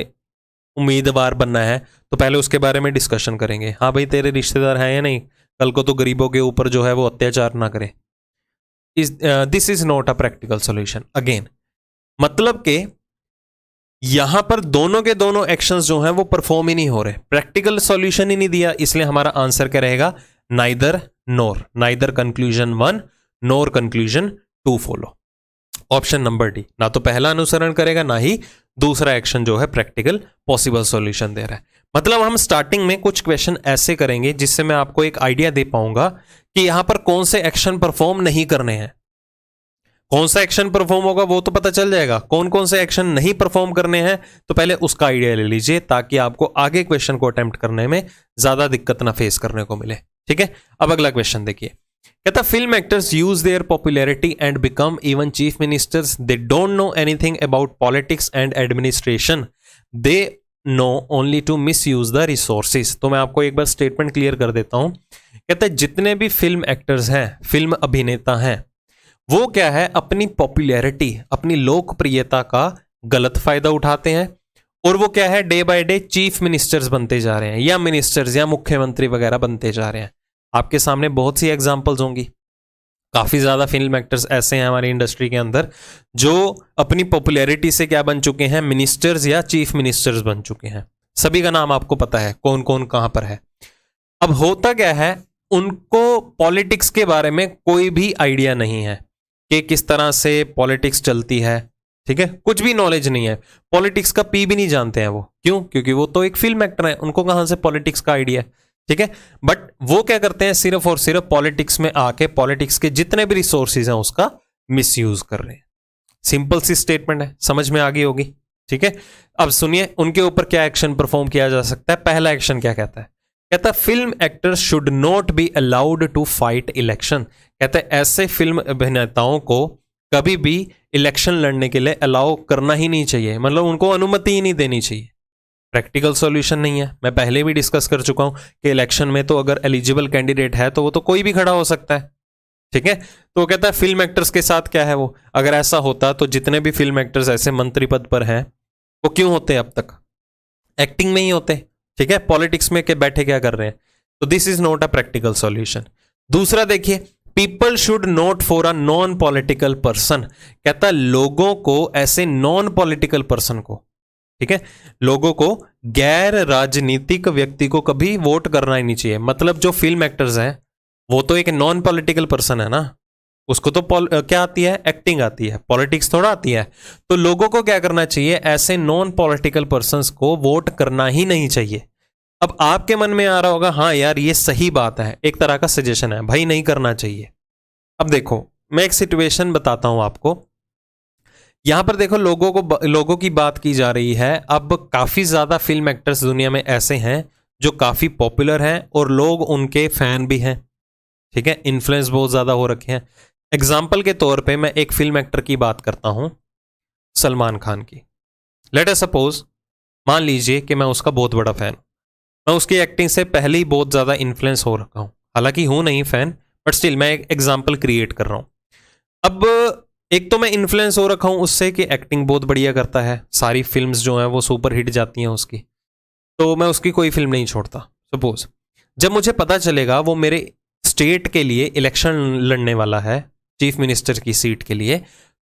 उम्मीदवार बनना है, तो पहले उसके बारे में डिस्कशन करेंगे, हाँ भाई तेरे रिश्तेदार हैं या नहीं, कल को तो गरीबों के ऊपर जो है वो अत्याचार ना करे। This is not a practical solution again. मतलब के यहां पर दोनों के दोनों एक्शंस जो हैं वो परफॉर्म ही नहीं हो रहे, प्रैक्टिकल सॉल्यूशन ही नहीं दिया, इसलिए हमारा आंसर क्या रहेगा, neither nor, neither conclusion 1 nor conclusion 2 follow. Option number D, ना तो पहला अनुसरण करेगा ना ही दूसरा एक्शन जो है प्रैक्टिकल पॉसिबल सॉल्यूशन दे रहा है। मतलब हम स्टार्टिंग में कुछ क्वेश्चन ऐसे करेंगे जिससे मैं आपको एक आइडिया दे पाऊंगा कि यहां पर कौन से एक्शन परफॉर्म नहीं करने हैं। कौन सा एक्शन परफॉर्म होगा वो तो पता चल जाएगा, कौन कौन से एक्शन नहीं परफॉर्म करने हैं तो पहले उसका आइडिया ले लीजिए, ताकि आपको आगे क्वेश्चन को अटेम्प्ट करने में ज्यादा दिक्कत ना फेस करने को मिले, ठीक है। अब अगला क्वेश्चन देखिए, कहता film actors use their popularity and become even chief ministers, they don't know anything about politics and administration, they know only to misuse the resources. तो मैं आपको एक बार स्टेटमेंट क्लियर कर देता हूं। कहता है जितने भी फिल्म एक्टर्स हैं, फिल्म अभिनेता हैं, वो क्या है अपनी पॉपुलैरिटी, अपनी लोकप्रियता का गलत फायदा उठाते हैं, और वो क्या है day by day chief ministers बनते जा रहे हैं, या मिनिस्टर्स या मुख्यमंत्री वगैरह बनते जा रहे हैं। आपके सामने बहुत सी एग्जांपल्स होंगी, काफी ज्यादा फिल्म एक्टर्स ऐसे हैं हमारी इंडस्ट्री के अंदर जो अपनी पॉपुलैरिटी से क्या बन चुके हैं, मिनिस्टर्स या चीफ मिनिस्टर्स बन चुके हैं। सभी का नाम आपको पता है कौन कौन कहां पर है। अब होता क्या है, उनको पॉलिटिक्स के बारे में कोई भी आइडिया नहीं है कि किस तरह से पॉलिटिक्स चलती है, ठीक है, कुछ भी नॉलेज नहीं है, पॉलिटिक्स का पी भी नहीं जानते हैं वो। क्यों? क्योंकि वो तो एक फिल्म एक्टर है, उनको कहां से पॉलिटिक्स का आइडिया है, ठीक है। बट वो क्या करते हैं, सिर्फ और सिर्फ पॉलिटिक्स में आके पॉलिटिक्स के जितने भी रिसोर्सेज हैं उसका मिसयूज कर रहे हैं। सिंपल सी स्टेटमेंट है, समझ में आ गई होगी, ठीक है। अब सुनिए उनके ऊपर क्या एक्शन परफॉर्म किया जा सकता है। पहला एक्शन क्या कहता है, कहता है film actors should not be allowed to fight election. कहते हैं ऐसे फिल्म अभिनेताओं को कभी भी इलेक्शन लड़ने के लिए अलाउ करना ही नहीं चाहिए, मतलब उनको अनुमति ही नहीं देनी चाहिए। प्रैक्टिकल सॉल्यूशन नहीं है, मैं पहले भी डिस्कस कर चुका हूं कि इलेक्शन में तो अगर एलिजिबल कैंडिडेट है तो वो तो कोई भी खड़ा हो सकता है, ठीक है। तो वो कहता है फिल्म एक्टर्स के साथ क्या है, वो अगर ऐसा होता तो जितने भी फिल्म एक्टर्स ऐसे मंत्री पद पर हैं वो क्यों होते, अब तक एक्टिंग में ही होते, ठीक है, पॉलिटिक्स में के बैठे क्या कर रहे हैं। तो this is not a practical solution. दूसरा देखिए, people should note for a non political person. कहता लोगों को ऐसे नॉन पॉलिटिकल पर्सन को, ठीक है, लोगों को गैर राजनीतिक व्यक्ति को कभी वोट करना ही नहीं चाहिए। मतलब जो फिल्म एक्टर्स हैं वो तो एक नॉन पॉलिटिकल पर्सन है ना, उसको तो क्या आती है, एक्टिंग आती है, पॉलिटिक्स थोड़ा आती है। तो लोगों को क्या करना चाहिए, ऐसे नॉन पॉलिटिकल पर्संस को वोट करना ही नहीं चाहिए। अब आपके मन में आ रहा होगा हाँ यार ये सही बात है, एक तरह का सजेशन है भाई, नहीं करना चाहिए। अब देखो मैं एक सिचुएशन बताता हूं आपको, यहां पर देखो लोगों की बात की जा रही है। अब काफी ज्यादा फिल्म एक्टर्स दुनिया में ऐसे हैं जो काफी पॉपुलर हैं और लोग उनके फैन भी हैं, ठीक है, इन्फ्लुएंस बहुत ज्यादा हो रखे हैं। एग्जाम्पल के तौर पे मैं एक फिल्म एक्टर की बात करता हूं, सलमान खान की। लेट अस सपोज, मान लीजिए कि मैं उसका बहुत बड़ा फैन, मैं उसकी एक्टिंग से पहले ही बहुत ज्यादा इन्फ्लुएंस हो रखा हूं, हालांकि हूं नहीं फैन बट स्टिल मैं एक एग्जाम्पल क्रिएट कर रहा हूं। अब एक तो मैं इन्फ्लुएंस हो रखा हूं उससे कि एक्टिंग बहुत बढ़िया करता है, सारी फिल्म्स जो हैं वो सुपर हिट जाती हैं उसकी, तो मैं उसकी कोई फिल्म नहीं छोड़ता। सपोज जब मुझे पता चलेगा वो मेरे स्टेट के लिए इलेक्शन लड़ने वाला है चीफ मिनिस्टर की सीट के लिए,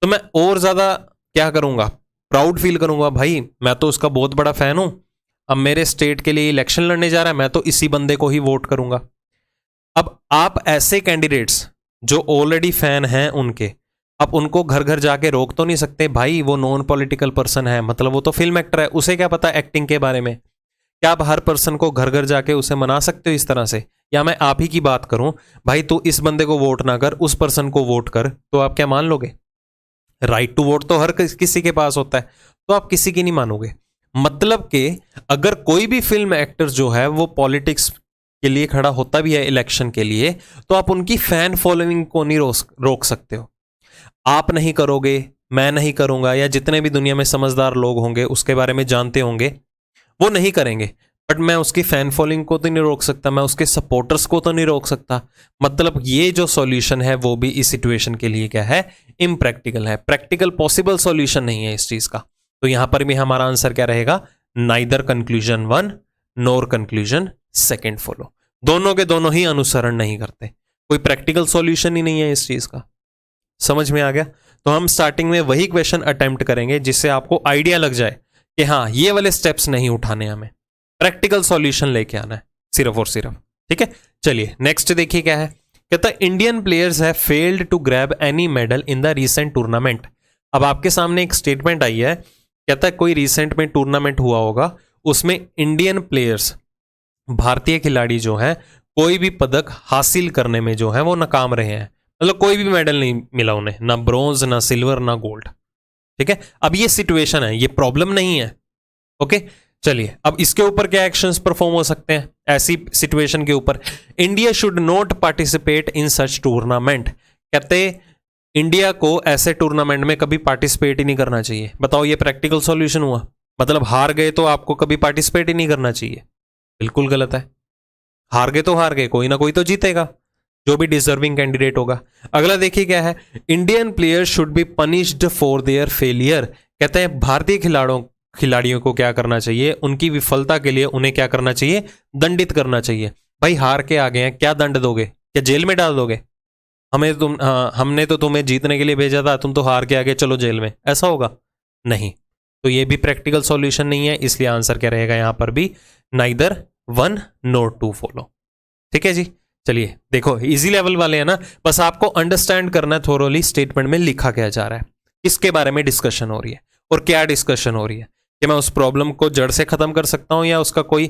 तो मैं और ज्यादा क्या करूंगा, प्राउड फील करूंगा, भाई मैं तो उसका बहुत बड़ा फैन हूं, अब मेरे स्टेट के लिए इलेक्शन लड़ने जा रहा है, मैं तो इसी बंदे को ही वोट करूंगा। अब आप ऐसे कैंडिडेट्स जो ऑलरेडी फैन हैं उनके, आप उनको घर घर जाके रोक तो नहीं सकते, भाई वो नॉन पॉलिटिकल पर्सन है, मतलब वो तो फिल्म एक्टर है, उसे क्या पता एक्टिंग के बारे में। क्या आप हर पर्सन को घर घर जाके उसे मना सकते हो इस तरह से? या मैं आप ही की बात करूं, भाई तू इस बंदे को वोट ना कर, उस पर्सन को वोट कर, तो आप क्या मान लोगे? राइट टू वोट तो हर किसी के पास होता है, तो आप किसी की नहीं मानोगे। मतलब कि अगर कोई भी फिल्म एक्टर जो है वो पॉलिटिक्स के लिए खड़ा होता भी है इलेक्शन के लिए, तो आप उनकी फैन फॉलोइंग को नहीं रोक सकते हो। आप नहीं करोगे, मैं नहीं करूंगा, या जितने भी दुनिया में समझदार लोग होंगे उसके बारे में जानते होंगे, वो नहीं करेंगे। बट मैं उसकी फैन फॉलोइंग को तो नहीं रोक सकता, मैं उसके सपोर्टर्स को तो नहीं रोक सकता। मतलब ये जो सॉल्यूशन है वो भी इस सिचुएशन के लिए क्या है, इम्प्रैक्टिकल है, प्रैक्टिकल पॉसिबल सॉल्यूशन नहीं है इस चीज का। तो यहां पर भी हमारा आंसर क्या रहेगा, neither conclusion 1 nor conclusion 2 follow. दोनों के दोनों ही अनुसरण नहीं करते, कोई प्रैक्टिकल सॉल्यूशन ही नहीं है इस चीज का। समझ में आ गया? तो हम स्टार्टिंग में वही क्वेश्चन अटेम्प्ट करेंगे जिससे आपको आइडिया लग जाए कि हाँ ये वाले स्टेप्स नहीं उठाने, हमें प्रैक्टिकल सॉल्यूशन लेके आना है सिर्फ और सिर्फ। ठीक है, चलिए नेक्स्ट देखिए क्या है। कहता है Indian players have failed to grab any medal in the recent tournament. अब आपके सामने एक स्टेटमेंट आई है, कहता है कोई रीसेंट में टूर्नामेंट हुआ होगा, उसमें इंडियन प्लेयर्स, भारतीय खिलाड़ी जो है, कोई भी पदक हासिल करने में जो है वो नाकाम रहे हैं। मतलब कोई भी मेडल नहीं मिला उन्हें, ना ब्रॉन्ज ना सिल्वर ना गोल्ड। ठीक है, अब ये सिचुएशन है, ये प्रॉब्लम नहीं है। ओके, चलिए अब इसके ऊपर क्या एक्शंस परफॉर्म हो सकते हैं ऐसी सिचुएशन के ऊपर। India should not participate in such tournament. कहते इंडिया को ऐसे टूर्नामेंट में कभी पार्टिसिपेट ही नहीं करना चाहिए। बताओ ये प्रैक्टिकल सॉल्यूशन हुआ? मतलब हार गए तो आपको कभी पार्टिसिपेट ही नहीं करना चाहिए? बिल्कुल गलत है। हार गए तो हार गए, कोई ना कोई तो जीतेगा, जो भी डिजर्विंग कैंडिडेट होगा। अगला देखिए क्या है, Indian players should be punished for their failure. कहते हैं भारतीय खिलाड़ियों को क्या करना चाहिए, उनकी विफलता के लिए उन्हें क्या करना चाहिए, दंडित करना चाहिए। भाई हार के आ गए हैं, क्या दंड दोगे? क्या जेल में डाल दोगे? हमने तो तुम्हें जीतने के लिए भेजा था, तुम तो हार के आ गए, चलो जेल में, ऐसा होगा? नहीं। तो ये भी प्रैक्टिकल सॉल्यूशन नहीं है, इसलिए आंसर क्या रहेगा यहां पर भी, नाइदर 1 नोर 2 फॉलो। ठीक है जी, चलिए देखो इजी लेवल वाले हैं ना, बस आपको अंडरस्टैंड करना है थोरोली स्टेटमेंट में लिखा क्या जा रहा है, किसके बारे में डिस्कशन हो रही है और क्या डिस्कशन हो रही है, कि मैं उस प्रॉब्लम को जड़ से खत्म कर सकता हूं या उसका कोई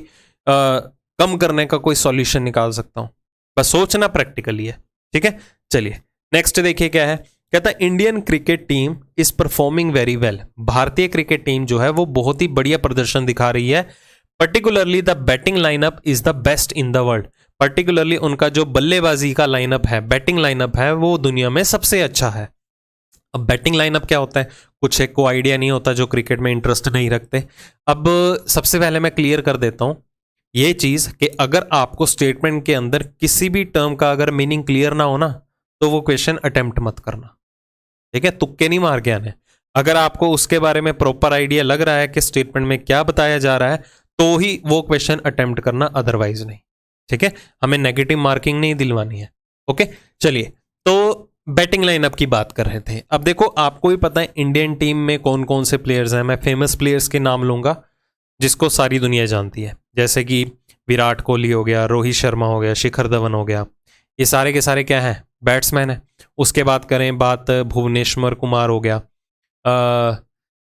कम करने का कोई सॉल्यूशन निकाल सकता हूं। बस सोचना प्रैक्टिकली है। ठीक है, चलिए नेक्स्ट देखिए क्या है। कहता है Indian cricket team is performing very well. भारतीय क्रिकेट टीम जो है वो बहुत ही बढ़िया प्रदर्शन दिखा रही है। Particularly the batting lineup is the best in the world. Particularly उनका जो बल्लेबाजी का लाइनअप है, बैटिंग लाइनअप है, वो दुनिया में सबसे अच्छा है। अब बैटिंग लाइनअप क्या होता है, कुछ एक को आइडिया नहीं होता जो क्रिकेट में इंटरेस्ट नहीं रखते। अब सबसे पहले मैं क्लियर कर देता हूं ये चीज कि अगर आपको स्टेटमेंट के अंदर किसी भी टर्म का अगर मीनिंग क्लियर ना हो ना, तो वो क्वेश्चन अटेम्प्ट मत करना। ठीक है, तुक्के नहीं मार के आने। अगर आपको उसके बारे में प्रॉपर आइडिया लग रहा है कि स्टेटमेंट में क्या बताया जा रहा है, तो ही वो क्वेश्चन अटेम्प्ट करना, अदरवाइज नहीं। ठीक है, हमें नेगेटिव मार्किंग नहीं दिलवानी है। ओके, चलिए तो बैटिंग लाइनअप की बात कर रहे थे। अब देखो आपको भी पता है इंडियन टीम में कौन कौन से प्लेयर्स हैं। मैं फेमस प्लेयर्स के नाम लूंगा जिसको सारी दुनिया जानती है, जैसे कि विराट कोहली हो गया, रोहित शर्मा हो गया, शिखर धवन हो गया। ये सारे के सारे क्या हैं, बैट्समैन है। उसके बाद करें बात, भुवनेश्वर कुमार हो गया।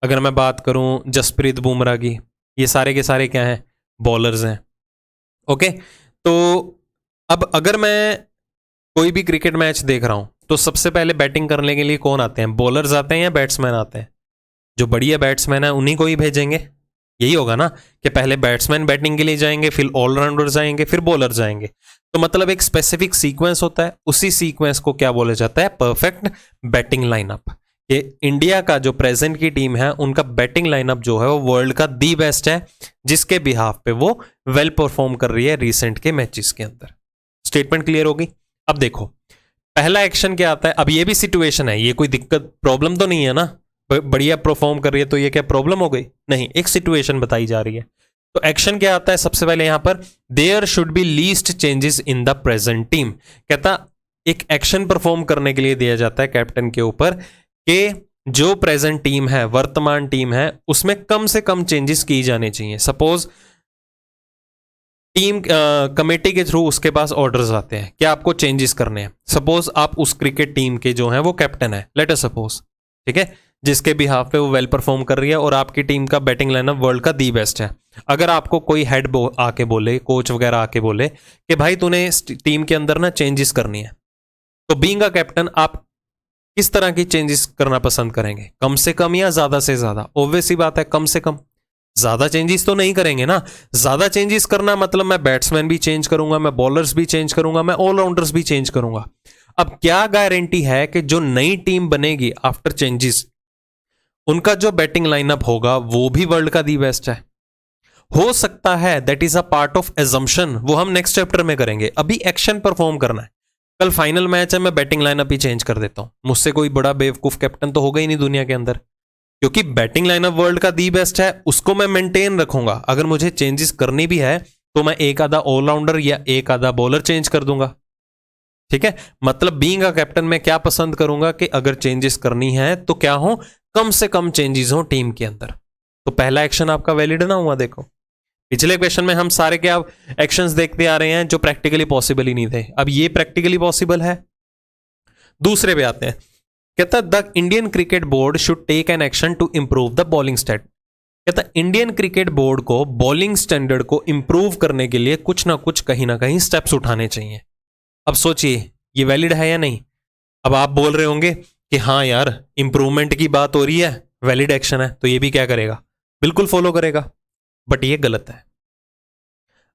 अगर मैं बात करूं जसप्रीत बुमराह की, ये सारे के सारे क्या हैं, बॉलर्स हैं। ओके, तो अब अगर मैं कोई भी क्रिकेट मैच देख रहा हूं तो सबसे पहले बैटिंग करने के लिए कौन आते हैं, बॉलर्स आते हैं या बैट्समैन आते हैं? जो बढ़िया बैट्समैन है उन्हीं को ही भेजेंगे। यही होगा ना कि पहले बैट्समैन बैटिंग के लिए जाएंगे, फिर ऑलराउंडर जाएंगे, फिर बॉलर जाएंगे। तो मतलब एक स्पेसिफिक सीक्वेंस होता है, उसी सीक्वेंस को क्या बोला जाता है, परफेक्ट बैटिंग लाइनअप। ये इंडिया का जो प्रेजेंट की टीम है उनका बैटिंग लाइनअप जो है वो वर्ल्ड का दी बेस्ट है, जिसके बिहाफ पे वो वेल परफॉर्म कर रही है रिसेंट के मैचेस के अंदर। स्टेटमेंट क्लियर होगी? अब देखो पहला एक्शन क्या आता है। अब ये भी सिचुएशन है, ये कोई दिक्कत प्रॉब्लम तो नहीं है ना, बढ़िया परफॉर्म कर रही है तो ये क्या प्रॉब्लम हो गई? नहीं, एक सिचुएशन बताई जा रही है। तो एक्शन क्या आता है सबसे पहले यहां पर, there should be least changes in the present team. कहता एक एक्शन परफॉर्म करने के लिए दिया जाता है कैप्टन के ऊपर कि जो प्रेजेंट टीम है, वर्तमान टीम है, उसमें कम से कम चेंजेस की जाने चाहिए। सपोज टीम कमेटी के थ्रू उसके पास ऑर्डर्स आते हैं कि आपको चेंजेस करने हैं। सपोज आप उस क्रिकेट टीम के जो है वो कैप्टन है, लेट अस सपोज, ठीक है, जिसके बिहाफ पे वो वेल परफॉर्म कर रही है और आपकी टीम का बैटिंग लाइनअप वर्ल्ड का दी बेस्ट है। अगर आपको कोई हेड आके बोले, कोच वगैरह आके बोले कि भाई तूने टीम के अंदर ना चेंजेस करनी है, तो बीइंग अ कैप्टन आप किस तरह की चेंजेस करना पसंद करेंगे, कम से कम या ज्यादा से ज्यादा? ऑब्वियस ही बात है कम से कम। ज्यादा चेंजेस तो नहीं करेंगे ना। ज्यादा चेंजेस करना मतलब मैं बैट्समैन भी चेंज करूंगा, मैं बॉलर्स भी चेंज करूंगा, मैं ऑलराउंडर्स भी चेंज करूंगा। अब क्या गारंटी है कि जो नई टीम बनेगी आफ्टर चेंजेस, उनका जो बैटिंग लाइनअप होगा वो भी वर्ल्ड का दी बेस्ट है? हो सकता है, that is a part of assumption, वो हम नेक्स्ट चैप्टर में करेंगे। अभी एक्शन परफॉर्म करना है। कल फाइनल मैच है, मैं बैटिंग लाइनअप ही चेंज कर देता हूं, मुझसे कोई बड़ा बेवकूफ कैप्टन तो होगा ही नहीं दुनिया के अंदर, क्योंकि बैटिंग लाइनअप वर्ल्ड का दी बेस्ट है, उसको मैं मेंटेन रखूंगा। अगर मुझे चेंजेस करनी भी है तो मैं एक आधा ऑलराउंडर या एक आधा बॉलर चेंज कर दूंगा, ठीक है। मतलब बीइंग अ कैप्टन मैं क्या पसंद करूंगा कि अगर चेंजेस करनी है तो क्या हो, कम से कम चेंजेस हो टीम के अंदर। तो पहला एक्शन आपका वैलिड ना हुआ। देखो पिछले क्वेश्चन में हम सारे क्या एक्शंस देखते आ रहे हैं जो प्रैक्टिकली पॉसिबल ही नहीं थे, अब ये प्रैक्टिकली पॉसिबल है। दूसरे पे आते हैं, कहता the Indian cricket board should take an action to improve the bowling stat. कहता इंडियन क्रिकेट बोर्ड को बॉलिंग स्टैंडर्ड को इंप्रूव करने के लिए कुछ ना कुछ कहीं ना कहीं स्टेप्स उठाने चाहिए। अब सोचिए ये वैलिड है या नहीं। अब आप बोल रहे होंगे कि हाँ यार इंप्रूवमेंट की बात हो रही है, वैलिड एक्शन है, तो ये भी क्या करेगा, बिल्कुल फॉलो करेगा। बट ये गलत है।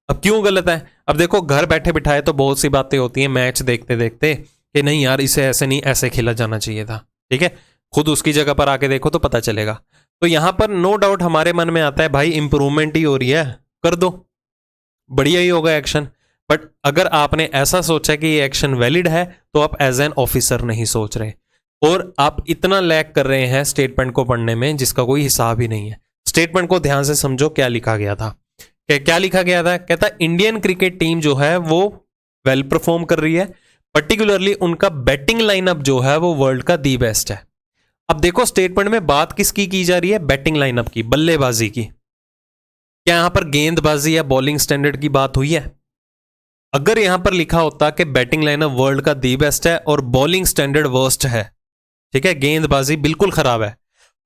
अब क्यों गलत है? अब देखो घर बैठे बिठाए तो बहुत सी बातें होती हैं मैच देखते देखते कि नहीं यार इसे ऐसे नहीं ऐसे खेला जाना चाहिए था, ठीक है। खुद उसकी जगह पर आके देखो तो पता चलेगा। तो यहां पर नो डाउट हमारे मन में आता है भाई इंप्रूवमेंट ही हो रही है, कर दो, बढ़िया ही होगा एक्शन। बट अगर आपने ऐसा सोचा कि ये एक्शन वैलिड है तो आप एज एन ऑफिसर नहीं सोच रहे, और आप इतना लैग कर रहे हैं स्टेटमेंट को पढ़ने में जिसका कोई हिसाब ही नहीं है। स्टेटमेंट को ध्यान से समझो, क्या लिखा गया था, क्या लिखा गया था। कहता इंडियन क्रिकेट टीम जो है वो वेल परफॉर्म कर रही है, पर्टिकुलरली उनका बैटिंग लाइनअप जो है वो वर्ल्ड का दी बेस्ट है। अब देखो स्टेटमेंट में बात किसकी की जा रही है, बैटिंग लाइनअप की, बल्लेबाजी की। क्या यहां पर गेंदबाजी या बॉलिंग स्टैंडर्ड की बात हुई है? अगर यहां पर लिखा होता कि बैटिंग लाइनअप वर्ल्ड का दी बेस्ट है और बॉलिंग स्टैंडर्ड वर्स्ट है, ठीक है, गेंदबाजी बिल्कुल खराब है,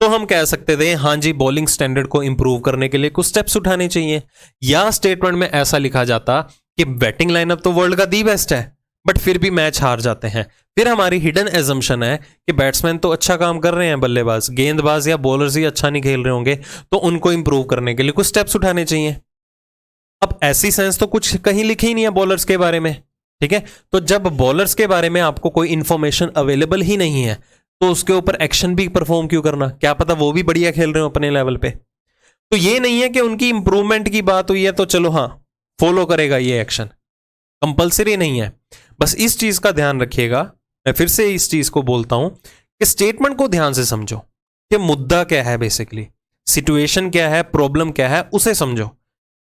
तो हम कह सकते थे हाँ जी बॉलिंग स्टैंडर्ड को इंप्रूव करने के लिए कुछ स्टेप्स उठाने चाहिए। या स्टेटमेंट में ऐसा लिखा जाता कि बैटिंग लाइनअप तो वर्ल्ड का दी बेस्ट है बट फिर भी मैच हार जाते हैं, फिर हमारी हिडन एजम्पशन है कि बैट्समैन तो अच्छा काम कर रहे हैं, बल्लेबाज गेंदबाज या बॉलर्स ही अच्छा नहीं खेल रहे होंगे, तो उनको इंप्रूव करने के लिए कुछ स्टेप्स उठाने चाहिए। अब ऐसी सेंस तो कुछ कहीं लिखी ही नहीं है बॉलर्स के बारे में, ठीक है। तो जब बॉलर्स के बारे में आपको कोई इंफॉर्मेशन अवेलेबल ही नहीं है तो उसके ऊपर एक्शन भी परफॉर्म क्यों करना, क्या पता वो भी बढ़िया खेल रहे हो अपने लेवल पे। तो ये नहीं है कि उनकी इंप्रूवमेंट की बात हुई है तो चलो हाँ फॉलो करेगा ये एक्शन, कंपलसरी नहीं है। बस इस चीज का ध्यान रखिएगा, मैं फिर से इस चीज को बोलता हूं कि स्टेटमेंट को ध्यान से समझो कि मुद्दा क्या है, बेसिकली सिचुएशन क्या है, प्रॉब्लम क्या है, उसे समझो।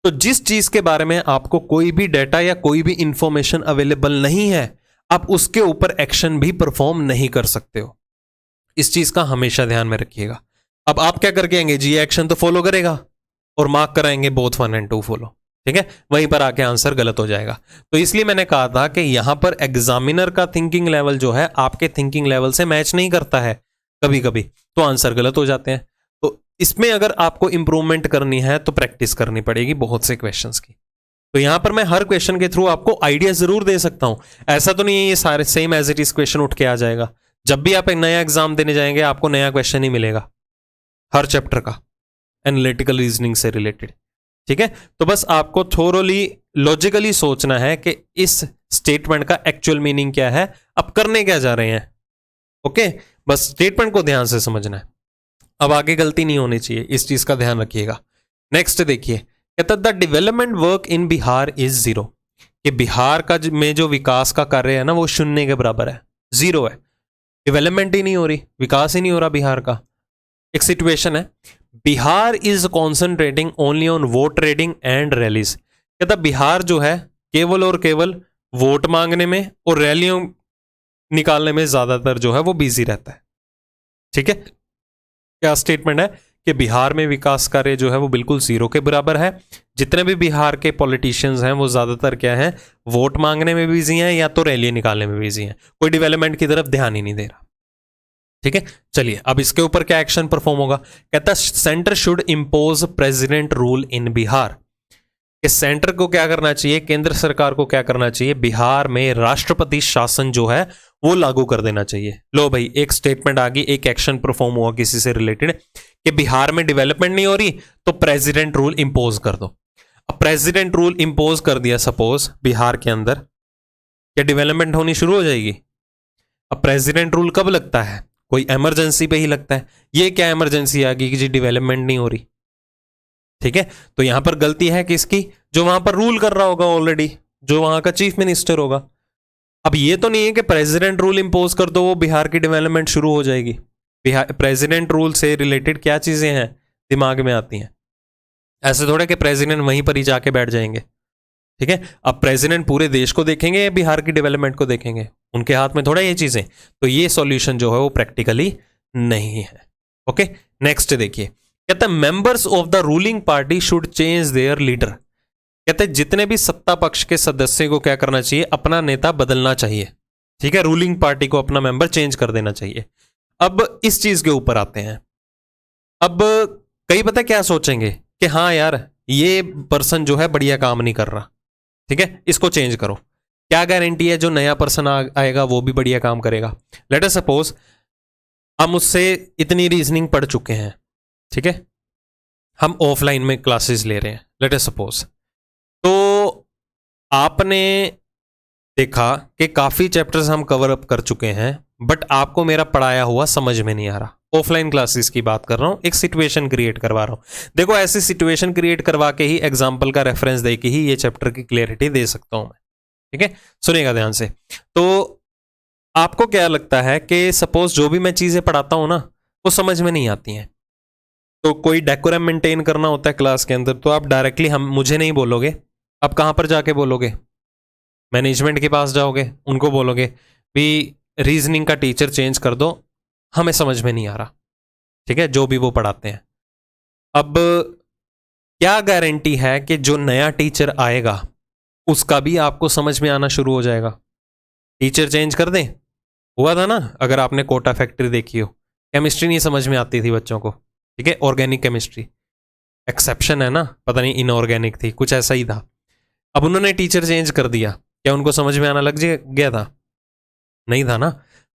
तो जिस चीज के बारे में आपको कोई भी डेटा या कोई भी इंफॉर्मेशन अवेलेबल नहीं है, आप उसके ऊपर एक्शन भी परफॉर्म नहीं कर सकते हो। इस चीज का हमेशा ध्यान में रखिएगा। अब आप क्या करके आएंगे जी, एक्शन तो फॉलो करेगा और मार्क कराएंगे बोथ 1 और 2 फॉलो, ठीक है, वहीं पर आके आंसर गलत हो जाएगा। तो इसलिए मैंने कहा था कि यहां पर एग्जामिनर का थिंकिंग लेवल जो है आपके थिंकिंग लेवल से मैच नहीं करता है कभी कभी, तो आंसर गलत हो जाते हैं। तो इसमें अगर आपको इंप्रूवमेंट करनी है तो प्रैक्टिस करनी पड़ेगी बहुत से क्वेश्चंस की। तो यहां पर मैं हर क्वेश्चन के थ्रू आपको आइडिया जरूर दे सकता हूं, ऐसा तो नहीं है ये सारे same as it is question उठ के आ जाएगा। जब भी आप एक नया एग्जाम देने जाएंगे आपको नया क्वेश्चन ही मिलेगा हर चैप्टर का, एनालिटिकल रीजनिंग से रिलेटेड, ठीक है। तो बस आपको थोरोली लॉजिकली सोचना है कि इस स्टेटमेंट का एक्चुअल मीनिंग क्या है, अब करने क्या जा रहे हैं, ओके। बस स्टेटमेंट को ध्यान से समझना है, अब आगे गलती नहीं होनी चाहिए, इस चीज का ध्यान रखिएगा। नेक्स्ट देखिए, कहता the development work in Bihar is 0, कि बिहार का में जो विकास का कार्य है ना वो 0 के बराबर है, 0 है, डेवलपमेंट ही नहीं हो रही, विकास ही नहीं हो रहा बिहार का। एक सिचुएशन है, Bihar is concentrating only on vote trading and rallies. कहता बिहार जो है केवल और केवल वोट मांगने में और रैलियों निकालने में ज्यादातर जो है वो बिजी रहता है। ठीक है, क्या स्टेटमेंट है कि बिहार में विकास कार्य जो है वो बिल्कुल जीरो के बराबर है। जितने भी बिहार के पॉलिटिशियंस हैं वो ज्यादातर क्या है, वोट मांगने में बिजी हैं या तो रैली निकालने में बिजी हैं, कोई डेवलपमेंट की तरफ ध्यान ही नहीं दे रहा। ठीक है, चलिए अब इसके ऊपर क्या एक्शन परफॉर्म होगा। कहता centre should impose president rule in Bihar, कि सेंटर को क्या करना चाहिए, केंद्र सरकार को क्या करना चाहिए, बिहार में राष्ट्रपति शासन जो है वो लागू कर देना चाहिए। लो भाई, एक स्टेटमेंट आ गई, एक एक्शन परफॉर्म हुआ किसी से रिलेटेड कि बिहार में डेवलपमेंट नहीं हो रही तो प्रेसिडेंट रूल इंपोज कर दो। अब प्रेसिडेंट रूल इंपोज कर दिया सपोज बिहार के अंदर, क्या डेवलपमेंट होनी शुरू हो जाएगी। अब प्रेसिडेंट रूल कब लगता है, कोई इमरजेंसी पे ही लगता है। ये क्या इमरजेंसी आ गई कि जी डेवलपमेंट नहीं हो रही। ठीक है, तो यहां पर गलती है किसकी, जो वहां पर रूल कर रहा होगा ऑलरेडी, जो वहां का चीफ मिनिस्टर होगा। अब ये तो नहीं है कि प्रेसिडेंट रूल इंपोज कर दो वो बिहार की डेवलपमेंट शुरू हो जाएगी। बिहार प्रेसिडेंट रूल से रिलेटेड क्या चीजें हैं दिमाग में आती हैं, ऐसे थोड़े कि प्रेसिडेंट वहीं पर ही जाके बैठ जाएंगे। ठीक है, अब प्रेसिडेंट पूरे देश को देखेंगे या बिहार की डेवलपमेंट को देखेंगे, उनके हाथ में थोड़ा ये चीजें। तो ये सॉल्यूशन जो है वो प्रैक्टिकली नहीं है। ओके, नेक्स्ट देखिए, कहता है members of the ruling party should change their leader. कहते हैं जितने भी सत्ता पक्ष के सदस्य को क्या करना चाहिए, अपना नेता बदलना चाहिए। ठीक है, रूलिंग पार्टी को अपना मेंबर चेंज कर देना चाहिए। अब इस चीज के ऊपर आते हैं। अब कई पता क्या सोचेंगे कि हाँ यार ये पर्सन जो है बढ़िया काम नहीं कर रहा, ठीक है, इसको चेंज करो। क्या गारंटी है जो नया पर्सन आएगा वो भी बढ़िया काम करेगा। लेट अस सपोज हम उससे इतनी रीजनिंग पढ़ चुके हैं, ठीक है, हम ऑफलाइन में क्लासेस ले रहे हैं, लेट अस सपोज, तो आपने देखा कि काफी चैप्टर्स हम कवर अप कर चुके हैं, बट आपको मेरा पढ़ाया हुआ समझ में नहीं आ रहा। ऑफलाइन क्लासेस की बात कर रहा हूं, एक सिचुएशन क्रिएट करवा रहा हूं। देखो ऐसी सिचुएशन क्रिएट करवा के ही एग्जाम्पल का रेफरेंस दे के ही ये चैप्टर की क्लियरिटी दे सकता हूं मैं। ठीक है, सुनिएगा ध्यान से। तो आपको क्या लगता है कि सपोज जो भी मैं चीजें पढ़ाता हूं ना वो समझ में नहीं आती हैं, तो कोई डेकोरम मेंटेन करना होता है क्लास के अंदर, तो आप डायरेक्टली हम मुझे नहीं बोलोगे, आप कहां पर जाके बोलोगे, मैनेजमेंट के पास जाओगे, उनको बोलोगे भी रीजनिंग का टीचर चेंज कर दो, हमें समझ में नहीं आ रहा। ठीक है, जो भी वो पढ़ाते हैं। अब क्या गारंटी है कि जो नया टीचर आएगा उसका भी आपको समझ में आना शुरू हो जाएगा। टीचर चेंज कर दें, हुआ था ना, अगर आपने कोटा फैक्ट्री देखी हो, केमिस्ट्री नहीं समझ में आती थी बच्चों को, ठीक है, ऑर्गेनिक केमिस्ट्री, एक्सेप्शन है ना, पता नहीं इनऑर्गेनिक थी, कुछ ऐसा ही था। अब उन्होंने टीचर चेंज कर दिया, क्या उनको समझ में आना लग गया था, नहीं था ना।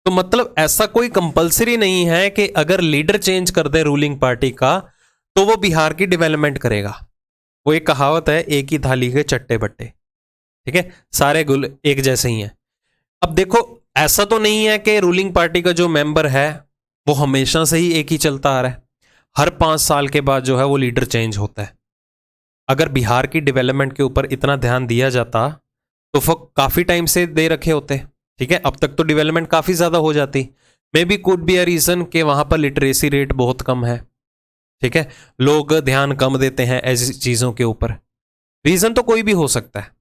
तो मतलब ऐसा कोई कंपलसरी नहीं है कि अगर लीडर चेंज कर दे रूलिंग पार्टी का तो वो बिहार की डेवलपमेंट करेगा। वो एक कहावत है, एक ही थाली के चट्टे बट्टे, ठीक है, सारे गुल एक जैसे ही हैं। अब देखो ऐसा तो नहीं है कि रूलिंग पार्टी का जो मेंबर है वो हमेशा से ही एक ही चलता आ रहा है, हर 5 साल के बाद जो है वो लीडर चेंज होता है। अगर बिहार की डेवलपमेंट के ऊपर इतना ध्यान दिया जाता तो काफी टाइम से दे रखे होते, ठीक है, अब तक तो डेवलपमेंट काफी ज्यादा हो जाती। Maybe could be a reason कि वहां पर लिटरेसी रेट बहुत कम है, ठीक है, लोग ध्यान कम देते हैं ऐसी चीजों के ऊपर, रीजन तो कोई भी हो सकता है।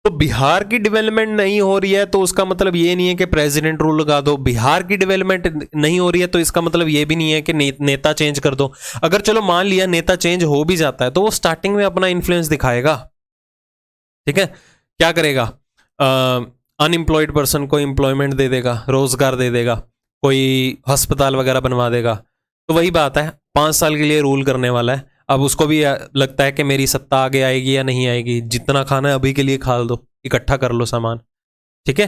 तो बिहार की डेवलपमेंट नहीं हो रही है तो उसका मतलब ये नहीं है कि प्रेसिडेंट रूल लगा दो। बिहार की डेवलपमेंट नहीं हो रही है तो इसका मतलब ये भी नहीं है कि नेता चेंज कर दो। अगर चलो मान लिया नेता चेंज हो भी जाता है तो वो स्टार्टिंग में अपना इन्फ्लुएंस दिखाएगा, ठीक है, क्या करेगा, अनएम्प्लॉयड पर्सन को एम्प्लॉयमेंट दे देगा, रोजगार दे देगा, कोई अस्पताल वगैरह बनवा देगा। तो वही बात है, 5 साल के लिए रूल करने वाला है, अब उसको भी लगता है कि मेरी सत्ता आगे आएगी या नहीं आएगी, जितना खाना है अभी के लिए खा दो, इकट्ठा कर लो सामान, ठीक है।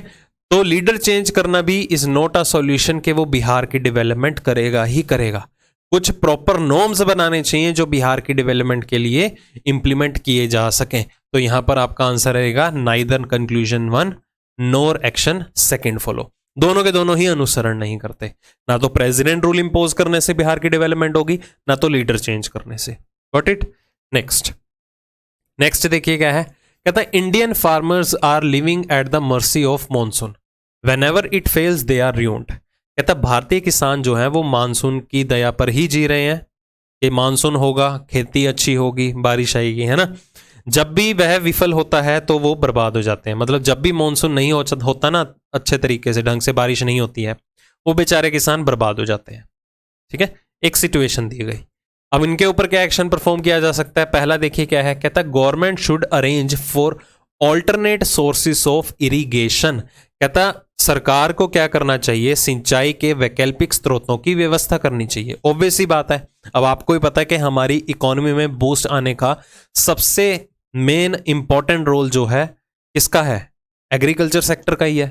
तो लीडर चेंज करना भी इज नॉट अ सॉल्यूशन कि वो बिहार की डेवलपमेंट करेगा ही करेगा। कुछ प्रॉपर नॉर्म्स बनाने चाहिए जो बिहार की डेवलपमेंट के लिए इंप्लीमेंट किए जा सकें। तो यहां पर आपका आंसर रहेगा नाइदर कंक्लूजन 1 नोर एक्शन सेकंड फॉलो। दोनों के दोनों ही अनुसरण नहीं करते, ना तो प्रेसिडेंट रूल इंपोज करने से बिहार की डेवलपमेंट होगी, ना तो लीडर चेंज करने से। Got it. नेक्स्ट देखिए क्या है, कहता है Indian farmers are living at the mercy of monsoon, whenever it fails they are ruined. कहता है भारतीय किसान जो है वो मानसून की दया पर ही जी रहे हैं, कि मानसून होगा, खेती अच्छी होगी, बारिश आएगी, है ना। जब भी वह विफल होता है तो वो बर्बाद हो जाते हैं। मतलब जब भी मानसून नहीं होता ना अच्छे तरीके से, ढंग से बारिश नहीं होती है, वो बेचारे किसान बर्बाद हो जाते हैं। ठीक है, एक सिचुएशन दी गई। अब इनके ऊपर क्या एक्शन परफॉर्म किया जा सकता है? पहला देखिए क्या है, कहता है government should arrange for alternate sources of irrigation. कहता सरकार को क्या करना चाहिए, सिंचाई के वैकल्पिक स्रोतों की व्यवस्था करनी चाहिए। ऑब्वियस सी बात है, अब आपको ही पता है कि हमारी इकोनॉमी में बूस्ट आने का सबसे मेन इंपॉर्टेंट रोल जो है किसका है? एग्रीकल्चर सेक्टर का ही है।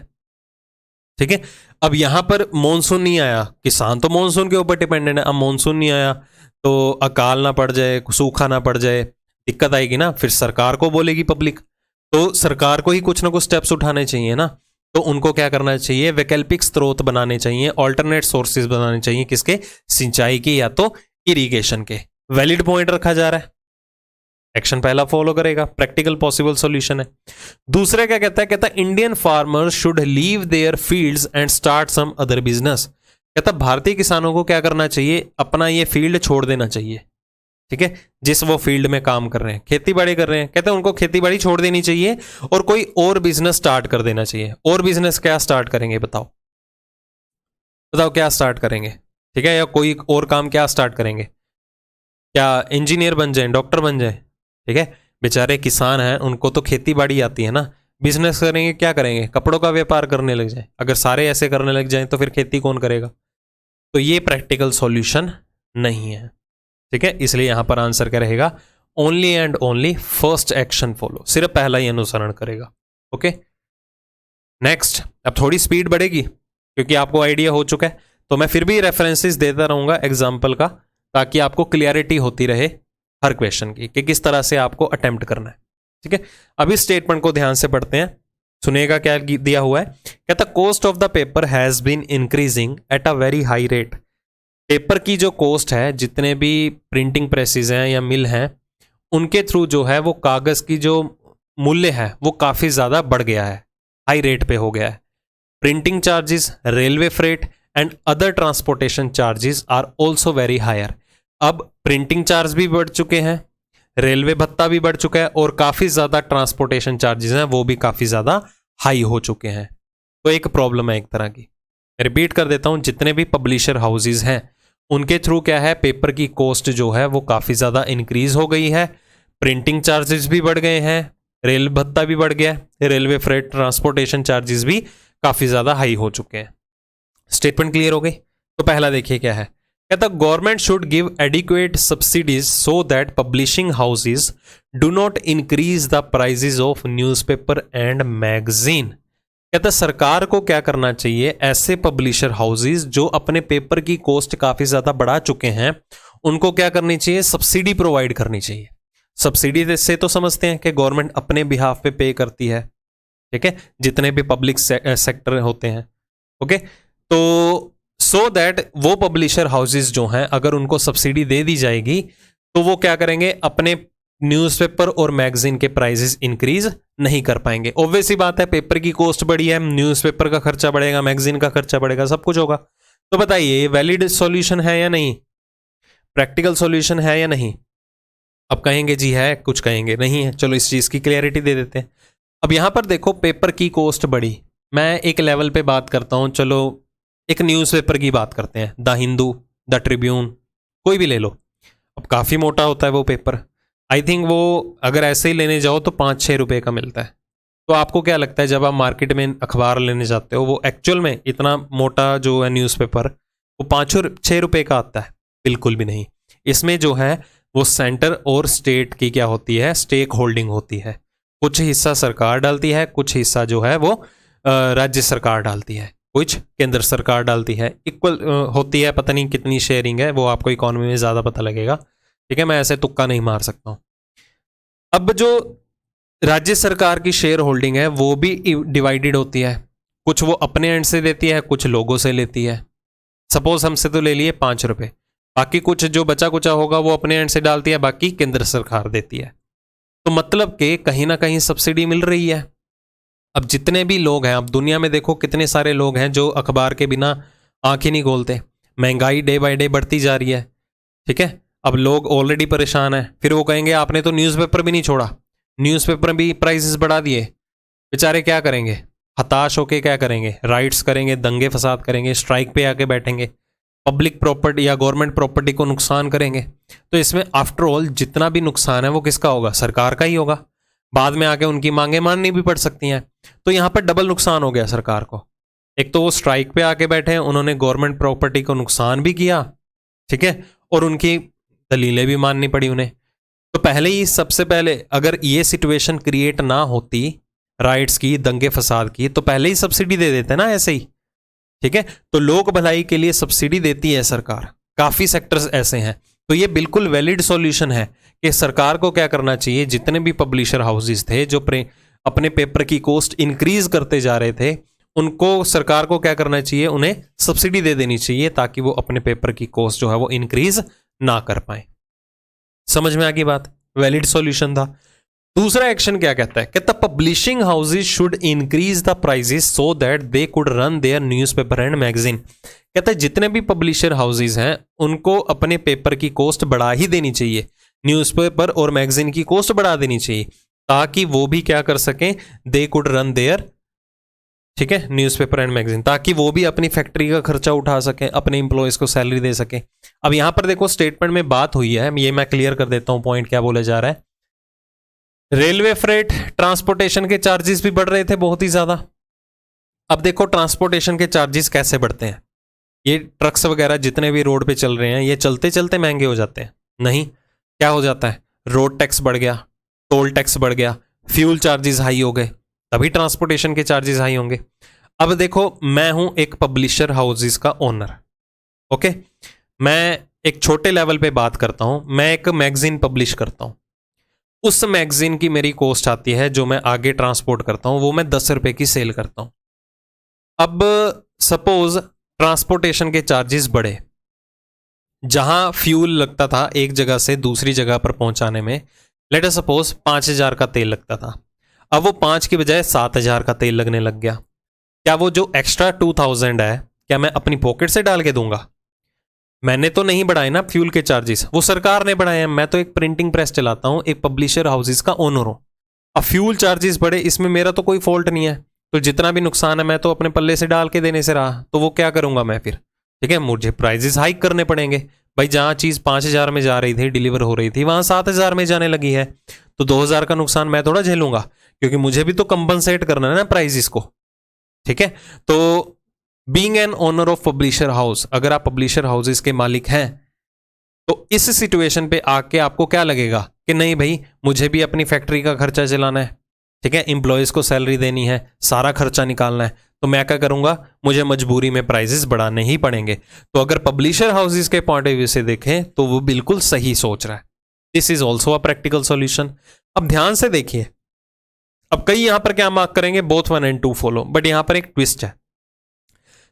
ठीक है, अब यहां पर मॉनसून नहीं आया, किसान तो मॉनसून के ऊपर डिपेंडेंट है। अब मॉनसून नहीं आया तो अकाल ना पड़ जाए, सूखा ना पड़ जाए, दिक्कत आएगी ना। फिर सरकार को बोलेगी पब्लिक, तो सरकार को ही कुछ ना कुछ स्टेप्स उठाने चाहिए ना। तो उनको क्या करना चाहिए, वैकल्पिक स्रोत बनाने चाहिए, ऑल्टरनेट सोर्सेज बनाने चाहिए। किसके? सिंचाई की या तो इरिगेशन के। वैलिड पॉइंट रखा जा रहा है, एक्शन पहला फॉलो करेगा, प्रैक्टिकल पॉसिबल सॉल्यूशन है। दूसरा क्या कहता है, कहता है Indian farmers should leave their fields and start some other business. कहता भारतीय किसानों को क्या करना चाहिए, अपना ये फील्ड छोड़ देना चाहिए। ठीक है, जिस वो फील्ड में काम कर रहे हैं, खेती बाड़ी कर रहे हैं, कहते हैं उनको खेती बाड़ी छोड़ देनी चाहिए और कोई और बिजनेस स्टार्ट कर देना चाहिए। और बिजनेस क्या स्टार्ट करेंगे बताओ, बताओ क्या स्टार्ट करेंगे? ठीक है, या कोई और काम क्या स्टार्ट करेंगे? क्या इंजीनियर बन जाए, डॉक्टर बन जाए? ठीक है, बेचारे किसान हैं, उनको तो खेती बाड़ी आती है ना। बिजनेस करेंगे, क्या करेंगे? कपड़ों का व्यापार करने लग जाए। अगर सारे ऐसे करने लग जाए तो फिर खेती कौन करेगा? तो ये प्रैक्टिकल सॉल्यूशन नहीं है। ठीक है, इसलिए यहां पर आंसर क्या रहेगा, only and only first action follow, सिर्फ पहला ही अनुसरण करेगा। Okay, next. अब थोड़ी स्पीड बढ़ेगी क्योंकि आपको आइडिया हो चुका है, तो मैं फिर भी रेफरेंसेस देता रहूंगा एग्जाम्पल का, ताकि आपको क्लियरिटी होती रहे हर क्वेश्चन की कि किस तरह से आपको अटेम्प्ट करना है। ठीक है, अभी स्टेटमेंट को ध्यान से पढ़ते हैं, सुनिएगा क्या दिया हुआ है। कहता cost of the paper has been increasing at a very high rate. Paper की जो कॉस्ट है, जितने भी प्रिंटिंग प्रेसेस हैं या मिल हैं, उनके थ्रू जो है वो कागज की जो मूल्य है वो काफी ज्यादा बढ़ गया है, हाई रेट पे हो गया है। Printing charges, railway freight and other transportation charges are also very higher. अब प्रिंटिंग चार्ज भी बढ़ चुके हैं, रेलवे भत्ता भी बढ़ चुका है और काफी ज्यादा ट्रांसपोर्टेशन चार्जेस हैं वो भी काफी ज्यादा हाई हो चुके हैं। तो एक प्रॉब्लम है एक तरह की। रिपीट कर देता हूं, जितने भी पब्लिशर हाउसेज हैं उनके थ्रू क्या है, पेपर की कॉस्ट जो है वो काफी ज्यादा इंक्रीज हो गई है, प्रिंटिंग चार्जेस भी बढ़ गए हैं, रेल भत्ता भी बढ़ गया है, रेलवे फ्रेट ट्रांसपोर्टेशन चार्जेस भी काफी ज्यादा हाई हो चुके हैं। स्टेटमेंट क्लियर हो गई? तो पहला देखिए क्या है, कहता government should give adequate subsidies so that publishing houses do not increase the prices of newspaper and magazine. कहता सरकार को क्या करना चाहिए, ऐसे पब्लिशर हाउसेज जो अपने पेपर की कॉस्ट काफी ज्यादा बढ़ा चुके हैं उनको क्या करनी चाहिए, सब्सिडी प्रोवाइड करनी चाहिए। सब्सिडी से तो समझते हैं कि गवर्नमेंट अपने बिहाफ पे पे करती है। ठीक है, जितने भी पब्लिक सेक्टर होते हैं। ओके, तो सो दैट वो पब्लिशर हाउसेज जो हैं अगर उनको सब्सिडी दे दी जाएगी तो वो क्या करेंगे, अपने न्यूज़पेपर और मैगजीन के प्राइसेस इंक्रीज नहीं कर पाएंगे। ऑब्वियस ही बात है, पेपर की कॉस्ट बढ़ी है, न्यूज़पेपर का खर्चा बढ़ेगा, मैगजीन का खर्चा बढ़ेगा, सब कुछ होगा। तो बताइए ये वैलिड सॉल्यूशन है या नहीं, प्रैक्टिकल सॉल्यूशन है या नहीं? अब कहेंगे जी है, कुछ कहेंगे नहीं है। चलो इस चीज की क्लियरिटी दे देते हैं। अब यहां पर देखो, पेपर की कॉस्ट बढ़ी, मैं एक लेवल पे बात करता हूं, चलो एक न्यूज़पेपर की बात करते हैं, द हिंदू, द ट्रिब्यून, कोई भी ले लो। अब काफी मोटा होता है वो पेपर, आई थिंक वो अगर ऐसे ही लेने जाओ तो 5-6 रुपए का मिलता है। तो आपको क्या लगता है जब आप मार्केट में अखबार लेने जाते हो, वो एक्चुअल में इतना मोटा जो है न्यूज़पेपर वो 5-6 रुपए का आता है? बिल्कुल भी नहीं। इसमें जो है वो सेंटर और स्टेट की क्या होती है, स्टेक होल्डिंग होती है। कुछ हिस्सा सरकार डालती है, कुछ हिस्सा जो है वो राज्य सरकार डालती है, कुछ केंद्र सरकार डालती है, इक्वल होती है। पता नहीं कितनी शेयरिंग है, वो आपको इकोनॉमी में ज़्यादा पता लगेगा। ठीक है, मैं ऐसे तुक्का नहीं मार सकता हूँ। अब जो राज्य सरकार की शेयर होल्डिंग है वो भी डिवाइडेड होती है, कुछ वो अपने एंड से देती है, कुछ लोगों से लेती है। सपोज हमसे तो ले लिए 5 रुपए, बाकी कुछ जो बचा कुचा होगा वो अपने एंड से डालती है, बाकी केंद्र सरकार देती है। तो मतलब कि कहीं ना कहीं सब्सिडी मिल रही है। अब जितने भी लोग हैं, अब दुनिया में देखो कितने सारे लोग हैं जो अखबार के बिना आंख ही नहीं खोलते। महंगाई डे बाय डे बढ़ती जा रही है। ठीक है, अब लोग ऑलरेडी परेशान हैं, फिर वो कहेंगे आपने तो न्यूज़पेपर भी नहीं छोड़ा, न्यूज़पेपर भी प्राइसेस बढ़ा दिए। बेचारे क्या करेंगे, हताश होके क्या करेंगे, राइट्स करेंगे, दंगे फसाद करेंगे, स्ट्राइक पे आके बैठेंगे, पब्लिक प्रॉपर्टी या गवर्नमेंट प्रॉपर्टी को नुकसान करेंगे। तो इसमें आफ्टर ऑल जितना भी नुकसान है वो किसका होगा, सरकार का ही होगा। बाद में आके उनकी मांगे माननी भी पड़ सकती हैं। तो यहाँ पर डबल नुकसान हो गया सरकार को। एक तो वो स्ट्राइक पे आके बैठे हैं, उन्होंने गवर्नमेंट प्रॉपर्टी को नुकसान भी किया, ठीक है, और उनकी दलीलें भी माननी पड़ी उन्हें। तो पहले ही, सबसे पहले अगर ये सिचुएशन क्रिएट ना होती राइट्स की, दंगे फसाद की, तो पहले ही सब्सिडी दे देते ना ऐसे ही, ठीक है। तो लोक भलाई के लिए सब्सिडी देती है सरकार, काफी सेक्टर्स ऐसे हैं। तो ये बिल्कुल वैलिड सॉल्यूशन है कि सरकार को क्या करना चाहिए, जितने भी पब्लिशर हाउसेस थे जो अपने पेपर की कॉस्ट इंक्रीज करते जा रहे थे, उनको सरकार को क्या करना चाहिए, उन्हें सब्सिडी दे देनी चाहिए ताकि वो अपने पेपर की कॉस्ट जो है वो इंक्रीज ना कर पाए। समझ में आ गई बात, वैलिड सॉल्यूशन था। दूसरा एक्शन क्या कहता है, कहता publishing houses should increase the prices so that they could run their newspaper and magazine. कहता है जितने भी पब्लिशर हाउसेस हैं उनको अपने पेपर की कॉस्ट बढ़ा ही देनी चाहिए, न्यूज़पेपर और मैगजीन की कॉस्ट बढ़ा देनी चाहिए, ताकि वो भी क्या कर सकें, दे कुड रन देयर, ठीक है, न्यूज़पेपर एंड मैगजीन, ताकि वो भी अपनी फैक्ट्री का खर्चा उठा सकें, अपने इंप्लॉयज को सैलरी दे सकें। अब यहां पर देखो स्टेटमेंट में बात हुई है, ये मैं क्लियर कर देता हूं पॉइंट क्या बोला जा रहा है। रेलवे फ्रेट ट्रांसपोर्टेशन के चार्जेस भी बढ़ रहे थे बहुत ही ज्यादा। अब देखो ट्रांसपोर्टेशन के चार्जेस कैसे बढ़ते हैं, ये ट्रक्स वगैरह जितने भी रोड पे चल रहे हैं ये चलते चलते महंगे हो जाते हैं? नहीं, क्या हो जाता है, रोड टैक्स बढ़ गया, टोल टैक्स बढ़ गया, फ्यूल चार्जेस हाई हो गए, तभी ट्रांसपोर्टेशन के चार्जेस हाई होंगे। अब देखो मैं हूं एक पब्लिशर हाउसेस का ओनर, ओके, मैं एक छोटे लेवल पे बात करता हूं, मैं एक मैगजीन पब्लिश करता हूं, उस मैगजीन की मेरी कॉस्ट आती है जो मैं आगे ट्रांसपोर्ट करता हूं, वो मैं 10 रुपए की सेल करता हूं। अब सपोज ट्रांसपोर्टेशन के चार्जेस बढ़े, जहां फ्यूल लगता था एक जगह से दूसरी जगह पर पहुंचाने में, लेट अस सपोज 5,000 का तेल लगता था, अब वो 5 की बजाय 7,000 का तेल लगने लग गया। क्या वो जो एक्स्ट्रा 2,000 है क्या मैं अपनी पॉकेट से डाल के दूंगा? मैंने तो नहीं बढ़ाए ना फ्यूल के चार्जेस, वो सरकार ने बढ़ाए हैं। मैं तो एक प्रिंटिंग प्रेस चलाता हूं, एक पब्लिशर हाउसेस का ओनर हूं। अब फ्यूल चार्जेस बढ़े, इसमें मेरा तो कोई फॉल्ट नहीं है, तो जितना भी नुकसान है मैं तो अपने पल्ले से डाल के देने से रहा, तो वो क्या करूंगा मैं फिर, ठीक है, मुझे प्राइजेस हाइक करने पड़ेंगे। भाई जहां चीज 5,000 में जा रही थी, डिलीवर हो रही थी, वहां 7,000 में जाने लगी है, तो 2,000 का नुकसान मैं थोड़ा झेलूंगा, क्योंकि मुझे भी तो कंपनसेट करना है ना प्राइजेस को, ठीक है। तो being an owner of publisher house, अगर आप पब्लिशर हाउसेस के मालिक हैं, तो इस सिचुएशन पे आके आपको क्या लगेगा कि नहीं भाई मुझे भी अपनी फैक्ट्री का खर्चा चलाना है, ठीक है, इंप्लॉयज को सैलरी देनी है, सारा खर्चा निकालना है, तो मैं क्या करूंगा, मुझे मजबूरी में प्राइसेस बढ़ाने ही पड़ेंगे। तो अगर पब्लिशर हाउसेस के पॉइंट ऑफ व्यू से देखें तो वो बिल्कुल सही सोच रहा है। This is also a practical solution. अब ध्यान से देखिए, अब कई यहां पर क्या मार्क करेंगे, बोथ 1 and 2 फॉलो, बट यहां पर एक ट्विस्ट है।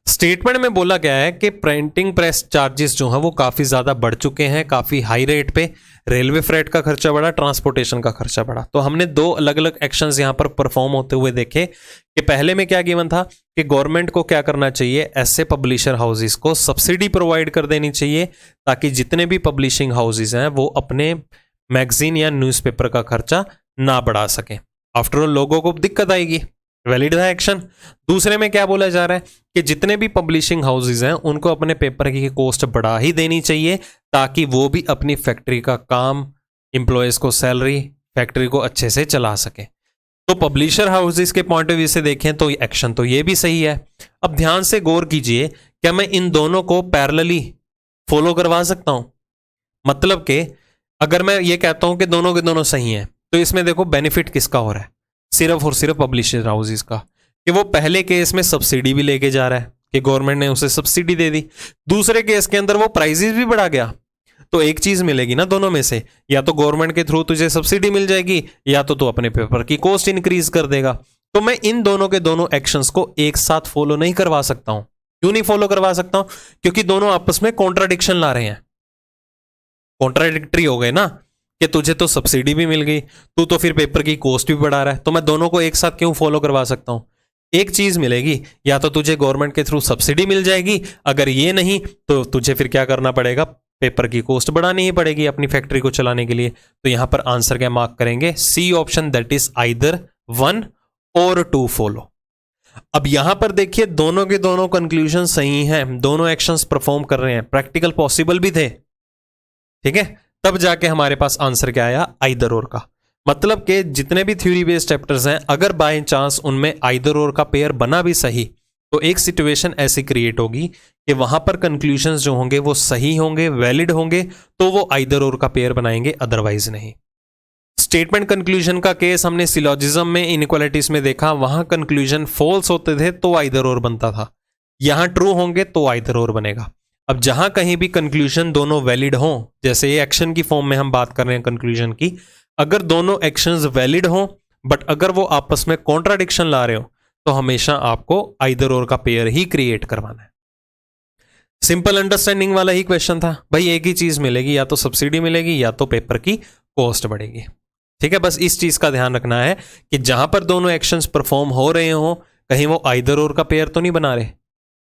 स्टेटमेंट में बोला गया है कि प्रिंटिंग प्रेस चार्जेस जो है वो काफी ज्यादा बढ़ चुके हैं, काफी हाई रेट पे, रेलवे फ्रेट का खर्चा बढ़ा, ट्रांसपोर्टेशन का खर्चा बढ़ा। तो हमने दो अलग अलग एक्शंस यहां पर परफॉर्म होते हुए देखे कि पहले में क्या गिवन था कि गवर्नमेंट को क्या करना चाहिए, ऐसे पब्लिशर हाउसेस को सब्सिडी प्रोवाइड कर देनी चाहिए ताकि जितने भी पब्लिशिंग हाउसेस हैं वो अपने मैगजीन या न्यूज़पेपर का खर्चा ना बढ़ा सकें। आफ्टर ऑल लोगों को दिक्कत आएगी, वैलिड था एक्शन। दूसरे में क्या बोला जा रहा है कि जितने भी पब्लिशिंग हाउसेस हैं उनको अपने पेपर की कॉस्ट बढ़ा ही देनी चाहिए ताकि वो भी अपनी फैक्ट्री का काम, एम्प्लॉयज को सैलरी, फैक्ट्री को अच्छे से चला सके। तो पब्लिशर हाउसेस के पॉइंट ऑफ व्यू से देखें तो एक्शन तो ये भी सही है। अब ध्यान से गौर कीजिए, क्या मैं इन दोनों को पैरेलली फॉलो करवा सकता हूं? मतलब कि अगर मैं ये कहता हूं कि दोनों के दोनों सही हैं, तो इसमें देखो बेनिफिट किसका हो रहा है, सिर्फ और सिर्फ पब्लिशर हाउसेस का, कि वो पहले केस में सब्सिडी भी लेके जा रहा है कि गवर्नमेंट ने उसे सब्सिडी दे दी, दूसरे केस के अंदर वो प्राइसेस भी बढ़ा गया। तो एक चीज मिलेगी ना दोनों में से, या तो गवर्नमेंट के थ्रू तुझे सब्सिडी मिल जाएगी या तो तू अपने पेपर की कॉस्ट इंक्रीज कर देगा। तो मैं इन दोनों के दोनों एक्शंस को एक साथ फॉलो नहीं करवा सकता हूं। क्यों नहीं फॉलो करवा सकता हूं? क्योंकि दोनों आपस में कॉन्ट्राडिक्शन ला रहे हैं, कॉन्ट्राडिक्टरी हो गए ना, कि तुझे तो सब्सिडी भी मिल गई, तू तो फिर पेपर की कॉस्ट भी बढ़ा रहा है, तो मैं दोनों को एक साथ क्यों फॉलो करवा सकता हूं? एक चीज मिलेगी, या तो तुझे गवर्नमेंट के थ्रू सब्सिडी मिल जाएगी, अगर ये नहीं तो तुझे फिर क्या करना पड़ेगा, पेपर की कॉस्ट बढ़ानी ही पड़ेगी अपनी फैक्ट्री को चलाने के लिए। तो यहां पर आंसर क्या मार्क करेंगे? C option, that is either 1 और 2 फॉलो। अब यहां पर देखिए दोनों के दोनों कंक्लूजन सही हैं, दोनों एक्शंस परफॉर्म कर रहे हैं, प्रैक्टिकल पॉसिबल भी थे, ठीक है। तब जाके हमारे पास आंसर क्या आया? आइदर और का। मतलब कि जितने भी थ्योरी बेस्ड चैप्टर्स हैं, अगर बाय चांस उनमें आइदर और का पेयर बना भी सही, तो एक सिचुएशन ऐसी क्रिएट होगी कि वहां पर कंक्लूजन्स जो होंगे वो सही होंगे, वैलिड होंगे, तो वो आइदर और का पेयर बनाएंगे, अदरवाइज नहीं। स्टेटमेंट कंक्लूजन का केस हमने सिलॉजिज्म में, इनइक्वालिटीज में देखा, वहां कंक्लूजन फॉल्स होते थे तो आइदर और बनता था, यहां ट्रू होंगे तो आइदर और बनेगा। अब जहां कहीं भी कंक्लूजन दोनों वैलिड हों, जैसे ये एक्शन की फॉर्म में हम बात कर रहे हैं कंक्लूजन की, अगर दोनों एक्शंस वैलिड हों बट अगर वो आपस में कॉन्ट्राडिक्शन ला रहे हो, तो हमेशा आपको आइदर और का पेयर ही क्रिएट करवाना है। सिंपल अंडरस्टैंडिंग वाला ही क्वेश्चन था भाई, एक ही चीज मिलेगी, या तो सब्सिडी मिलेगी या तो पेपर की कॉस्ट बढ़ेगी, ठीक है। बस इस चीज का ध्यान रखना है कि जहां पर दोनों एक्शंस परफॉर्म हो रहे हो, कहीं वो आइदर और का पेयर तो नहीं बना रहे।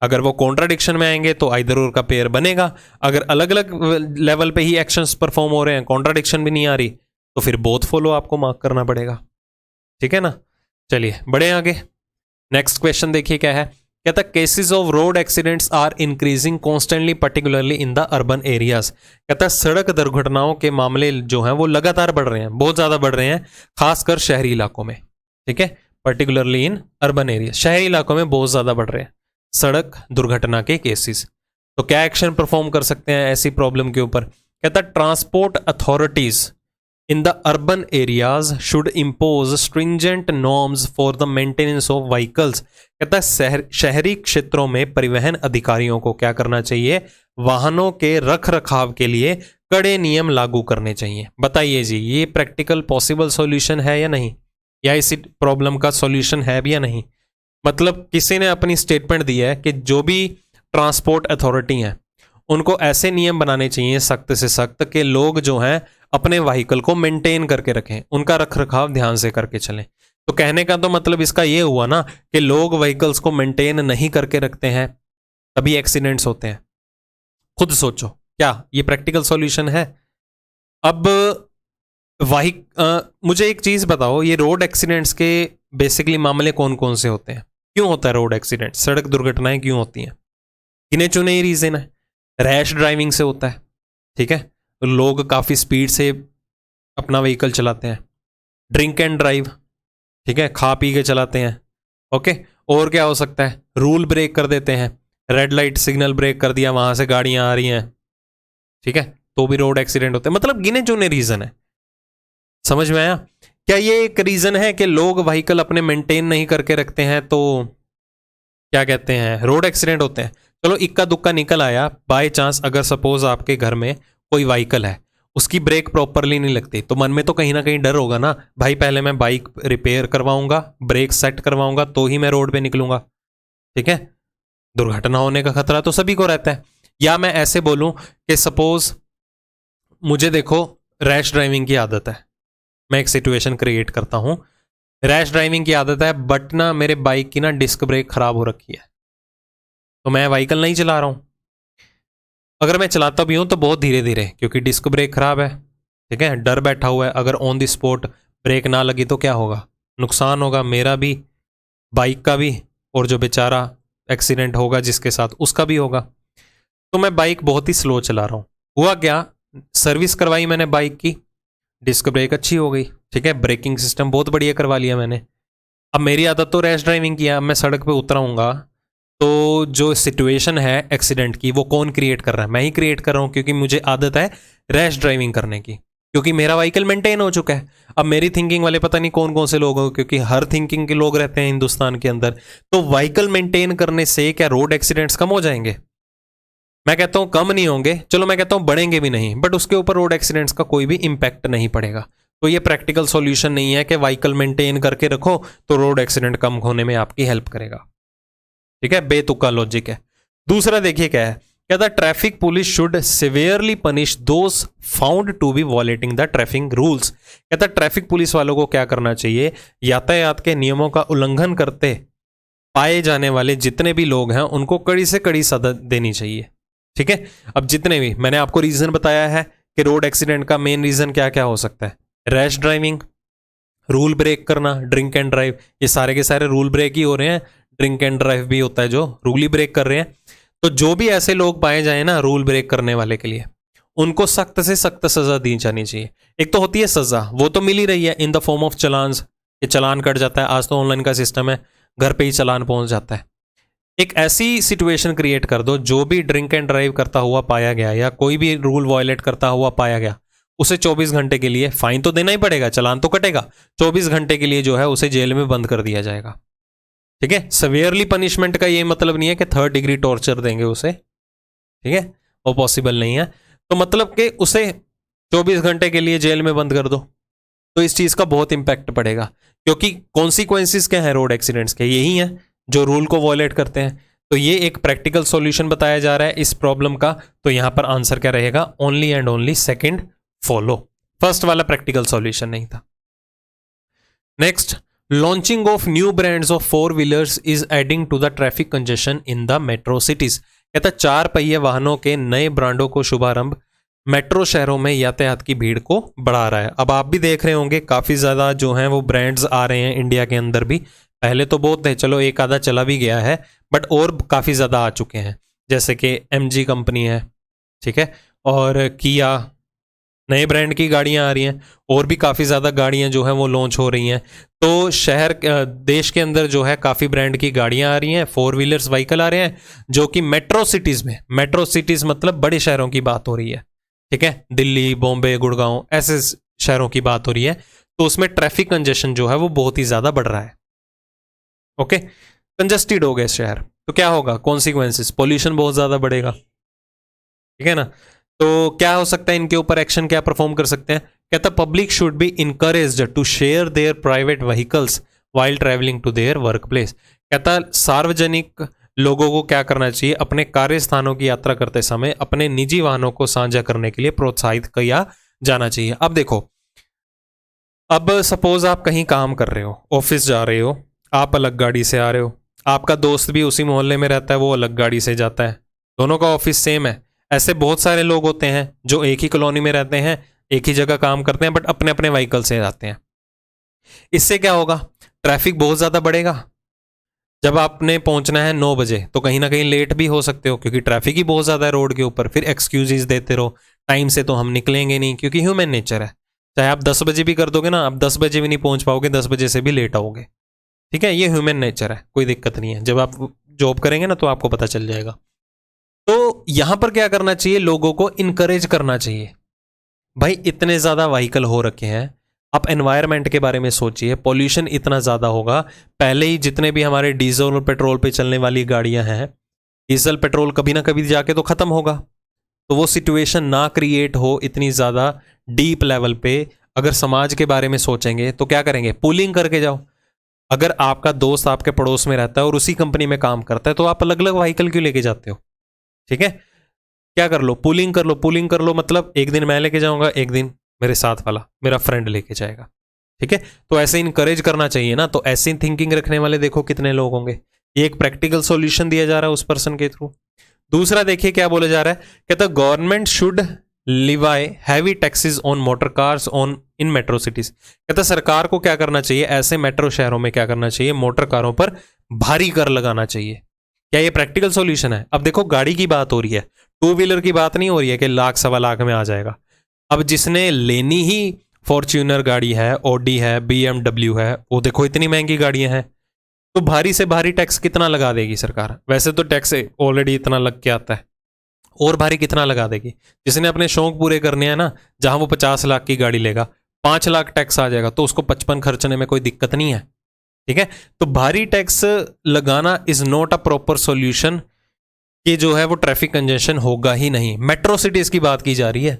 अगर वो कॉन्ट्राडिक्शन में आएंगे तो आइदर और का पेयर बनेगा, अगर अलग अलग लेवल पे ही एक्शंस परफॉर्म हो रहे हैं, कॉन्ट्राडिक्शन भी नहीं आ रही, तो फिर बोथ फॉलो आपको मार्क करना पड़ेगा, ठीक है ना। चलिए बढ़े आगे। नेक्स्ट क्वेश्चन देखिए क्या है, कहता है cases of road accidents are increasing constantly particularly in the urban areas. कहता है सड़क दुर्घटनाओं के मामले जो हैं वो लगातार बढ़ रहे हैं, बहुत ज्यादा बढ़ रहे हैं, खासकर शहरी इलाकों में, ठीक है। पर्टिकुलरली इन अर्बन एरिया, शहरी इलाकों में बहुत ज्यादा बढ़ रहे हैं सड़क दुर्घटना के केसेस। तो क्या एक्शन परफॉर्म कर सकते हैं ऐसी प्रॉब्लम के ऊपर? कहता है transport authorities in the urban areas should impose stringent norms for the maintenance of vehicles। कहता है शहरी क्षेत्रों में परिवहन अधिकारियों को क्या करना चाहिए? वाहनों के रख रखाव के लिए कड़े नियम लागू करने चाहिए। बताइए जी, ये प्रैक्टिकल पॉसिबल सॉल्यूशन है या नहीं, या इसी प्रॉब्लम का सॉल्यूशन है भी या नहीं? मतलब किसी ने अपनी स्टेटमेंट दी है कि जो भी ट्रांसपोर्ट अथॉरिटी हैं उनको ऐसे नियम बनाने चाहिए सख्त से सख्त कि लोग जो हैं अपने व्हीकल को मेंटेन करके रखें, उनका रख रखाव ध्यान से करके चलें। तो कहने का तो मतलब इसका ये हुआ ना कि लोग व्हीकल्स को मेंटेन नहीं करके रखते हैं, तभी एक्सीडेंट्स होते हैं। खुद सोचो, क्या ये प्रैक्टिकल सॉल्यूशन है? अब मुझे एक चीज बताओ, ये रोड एक्सीडेंट्स के बेसिकली मामले कौन कौन से होते हैं? क्यों होता है रोड एक्सीडेंट, सड़क दुर्घटनाएं क्यों होती हैं? गिने चुने ही रीजन है। रैश ड्राइविंग से होता है, ठीक है, लोग काफ़ी स्पीड से अपना व्हीकल चलाते हैं। ड्रिंक एंड ड्राइव, ठीक है, खा पी के चलाते हैं, ओके। और क्या हो सकता है? रूल ब्रेक कर देते हैं, रेड लाइट सिग्नल ब्रेक कर दिया, वहां से गाड़ियां आ रही हैं, ठीक है, तो भी रोड एक्सीडेंट होते हैं। मतलब गिने चुने रीजन है। समझ में आया? क्या ये एक रीजन है कि लोग व्हीकल अपने मेंटेन नहीं करके रखते हैं तो क्या कहते हैं, रोड एक्सीडेंट होते हैं? चलो इक्का दुक्का निकल आया, बाय चांस अगर सपोज आपके घर में कोई व्हीकल है, उसकी ब्रेक प्रॉपरली नहीं लगती, तो मन में तो कहीं ना कहीं डर होगा ना, भाई पहले मैं बाइक रिपेयर करवाऊंगा, ब्रेक सेट करवाऊंगा, तो ही मैं रोड पे निकलूंगा, ठीक है। दुर्घटना होने का खतरा तो सभी को रहता है। या मैं ऐसे बोलूं कि सपोज मुझे देखो रैश ड्राइविंग की आदत है, मैं एक सिचुएशन क्रिएट करता हूं, रैश ड्राइविंग की आदत है बट ना मेरे बाइक की ना डिस्क ब्रेक खराब हो रखी है, तो मैं व्हीकल नहीं चला रहा हूं। अगर मैं चलाता भी हूं तो बहुत धीरे धीरे, क्योंकि डिस्क ब्रेक खराब है, ठीक है, डर बैठा हुआ है, अगर ऑन द स्पॉट ब्रेक ना लगी तो क्या होगा? नुकसान होगा, मेरा भी, बाइक का भी, और जो बेचारा एक्सीडेंट होगा जिसके साथ उसका भी होगा। तो मैं बाइक बहुत ही स्लो चला रहा हूं। हुआ क्या, सर्विस करवाई मैंने बाइक की, डिस्क ब्रेक अच्छी हो गई, ठीक है, ब्रेकिंग सिस्टम बहुत बढ़िया करवा लिया मैंने। अब मेरी आदत तो रैश ड्राइविंग की है, अब मैं सड़क पे उतराऊंगा तो जो सिचुएशन है एक्सीडेंट की वो कौन क्रिएट कर रहा है? मैं ही क्रिएट कर रहा हूं, क्योंकि मुझे आदत है रैश ड्राइविंग करने की, क्योंकि मेरा व्हीकल मेंटेन हो चुका है। अब मेरी थिंकिंग वाले पता नहीं कौन कौन से लोग हो, क्योंकि हर थिंकिंग के लोग रहते हैं हिंदुस्तान के अंदर। तो व्हीकल मेंटेन करने से क्या रोड एक्सीडेंट्स कम हो जाएंगे? मैं कहता हूं कम नहीं होंगे, चलो मैं कहता हूं बढ़ेंगे भी नहीं, बट उसके ऊपर रोड एक्सीडेंट्स का कोई भी इंपैक्ट नहीं पड़ेगा। तो ये प्रैक्टिकल सॉल्यूशन नहीं है कि व्हीकल मेंटेन करके रखो तो रोड एक्सीडेंट कम होने में आपकी हेल्प करेगा, ठीक है, बेतुका लॉजिक है। दूसरा देखिए क्या है, कहता है traffic police should severely punish those found to be violating the traffic rules. कहता है ट्रैफिक पुलिस वालों को क्या करना चाहिए? यातायात के नियमों का उल्लंघन करते पाए जाने वाले जितने भी लोग हैं उनको कड़ी से कड़ी सजा देनी चाहिए, ठीक है, अब जितने भी मैंने आपको रीजन बताया है कि रोड एक्सीडेंट का मेन रीजन क्या क्या हो सकता है, रैश ड्राइविंग, रूल ब्रेक करना, ड्रिंक एंड ड्राइव, ये सारे के सारे रूल ब्रेक ही हो रहे हैं, ड्रिंक एंड ड्राइव भी होता है जो रूल ही ब्रेक कर रहे हैं। तो जो भी ऐसे लोग पाए जाए ना रूल ब्रेक करने वाले के लिए, उनको सख्त से सख्त सजा दी जानी चाहिए। एक तो होती है सजा, वो तो मिल ही रही है in the form of challans, कि चलान कट जाता है, आज तो ऑनलाइन का सिस्टम है, घर पे ही चलान पहुंच जाता है। एक ऐसी सिचुएशन क्रिएट कर दो, जो भी ड्रिंक एंड ड्राइव करता हुआ पाया गया या कोई भी रूल वायलेट करता हुआ पाया गया, उसे 24 घंटे के लिए, फाइन तो देना ही पड़ेगा, चलान तो कटेगा, 24 घंटे के लिए जो है उसे जेल में बंद कर दिया जाएगा। ठीक है, सवेयरली पनिशमेंट का ये मतलब नहीं है कि 3rd डिग्री टॉर्चर देंगे उसे, ठीक है, वो पॉसिबल नहीं है। तो मतलब कि उसे 24 घंटे के लिए जेल में बंद कर दो, तो इस चीज का बहुत इंपैक्ट पड़ेगा, क्योंकि कॉन्सिक्वेंसेस क्या है रोड एक्सीडेंट्स के, यही है जो रूल को वॉयलेट करते हैं। तो ये एक प्रैक्टिकल सॉल्यूशन बताया जा रहा है इस प्रॉब्लम का। तो यहां पर आंसर क्या रहेगा, only and only second follow, first वाला प्रैक्टिकल सॉल्यूशन नहीं था। Next, launching of new brands of 4 wheelers is adding to the traffic congestion in the metro cities. कहता 4 पहिए वाहनों के नए ब्रांडों को शुभारंभ मेट्रो शहरों में यातायात की भीड़ को बढ़ा रहा है। अब आप भी देख रहे होंगे काफी ज्यादा जो हैं वो ब्रांड्स आ रहे हैं इंडिया के अंदर भी, पहले तो बहुत थे, चलो एक आधा चला भी गया है, बट और काफी ज्यादा आ चुके हैं, जैसे कि MG कंपनी है, ठीक है, और किया, नए ब्रांड की गाड़ियां आ रही हैं, और भी काफ़ी ज़्यादा गाड़ियां जो हैं वो लॉन्च हो रही हैं। तो शहर देश के अंदर जो है काफ़ी ब्रांड की गाड़ियां आ रही हैं, 4 व्हीलर्स व्हीकल आ रहे हैं, जो कि मेट्रो सिटीज़ में, मेट्रो सिटीज़ मतलब बड़े शहरों की बात हो रही है, ठीक है, दिल्ली, बॉम्बे, गुड़गांव, ऐसे शहरों की बात हो रही है। तो उसमें ट्रैफिक कंजेशन जो है वो बहुत ही ज़्यादा बढ़ रहा है। ओके, कंजस्टेड हो गए शहर, तो क्या होगा, कॉन्सिक्वेंसेस, पॉल्यूशन बहुत ज़्यादा बढ़ेगा, ठीक है ना। तो क्या हो सकता है, इनके ऊपर एक्शन क्या परफॉर्म कर सकते हैं। कहता public should be encouraged to share their private vehicles while travelling to their work place. कहता सार्वजनिक लोगों को क्या करना चाहिए, अपने कार्य स्थानों की यात्रा करते समय अपने निजी वाहनों को साझा करने के लिए प्रोत्साहित किया जाना चाहिए। अब देखो, अब सपोज आप कहीं काम कर रहे हो, ऑफिस जा रहे हो, आप अलग गाड़ी से आ रहे हो, आपका दोस्त भी उसी मोहल्ले में रहता है, वो अलग गाड़ी से जाता है, दोनों का ऑफिस सेम है। ऐसे बहुत सारे लोग होते हैं जो एक ही कॉलोनी में रहते हैं, एक ही जगह काम करते हैं, बट अपने अपने व्हीकल से जाते हैं। इससे क्या होगा, ट्रैफिक बहुत ज़्यादा बढ़ेगा। जब आपने पहुंचना है 9 बजे, तो कहीं ना कहीं लेट भी हो सकते हो, क्योंकि ट्रैफिक ही बहुत ज़्यादा है रोड के ऊपर। फिर एक्सक्यूजेज देते रहो, टाइम से तो हम निकलेंगे नहीं, क्योंकि ह्यूमन नेचर है। चाहे आप 10 बजे भी कर दोगे ना, आप 10 बजे भी नहीं पहुंच पाओगे, 10 बजे से भी लेट आओगे, ठीक है, ये ह्यूमन नेचर है, कोई दिक्कत नहीं है। जब आप जॉब करेंगे ना तो आपको पता चल जाएगा। तो यहां पर क्या करना चाहिए, लोगों को इनकरेज करना चाहिए। भाई इतने ज्यादा व्हीकल हो रखे हैं, आप एनवायरनमेंट के बारे में सोचिए, पॉल्यूशन इतना ज्यादा होगा। पहले ही जितने भी हमारे डीजल और पेट्रोल पे चलने वाली गाड़ियां हैं, डीजल पेट्रोल कभी ना कभी जाके तो खत्म होगा। तो वो सिचुएशन ना क्रिएट हो इतनी ज्यादा डीप लेवल पे। अगर समाज के बारे में सोचेंगे तो क्या करेंगे, पूलिंग करके जाओ। अगर आपका दोस्त आपके पड़ोस में रहता है और उसी कंपनी में काम करता है, तो आप अलग अलग व्हीकल क्यों लेके जाते हो, ठीक है, क्या कर लो, पूलिंग कर लो। पूलिंग कर लो मतलब एक दिन मैं लेके जाऊंगा, एक दिन मेरे साथ वाला मेरा फ्रेंड लेके जाएगा, ठीक है। तो ऐसे इनकरेज करना चाहिए ना। तो ऐसी थिंकिंग रखने वाले देखो कितने लोग होंगे। ये एक प्रैक्टिकल सॉल्यूशन दिया जा रहा है उस पर्सन के थ्रू। दूसरा देखिए क्या बोला जा रहा है, कहता government should Levi heavy taxes on motor cars on in metro cities. कहता सरकार को क्या करना चाहिए, ऐसे मेट्रो शहरों में क्या करना चाहिए, मोटर कारों पर भारी कर लगाना चाहिए। क्या ये प्रैक्टिकल सॉल्यूशन है। अब देखो गाड़ी की बात हो रही है, 2 व्हीलर की बात नहीं हो रही है कि लाख सवा लाख में आ जाएगा। अब जिसने लेनी ही फॉर्च्यूनर गाड़ी है, ऑडी है, BMW है, वो देखो इतनी महंगी गाड़ियां हैं, तो भारी से भारी टैक्स कितना लगा देगी सरकार। वैसे तो टैक्स ऑलरेडी इतना लग के आता है, और भारी कितना लगा देगी। जिसने अपने शौक पूरे करने हैं ना, जहां वो 50 लाख की गाड़ी लेगा, 5 लाख टैक्स आ जाएगा, तो उसको 55 खर्चने में कोई दिक्कत नहीं है, ठीक है। तो भारी टैक्स लगाना is not a proper solution, कि जो है वो ट्रैफिक कंजेशन होगा ही नहीं। मेट्रो सिटीज की बात की जा रही है,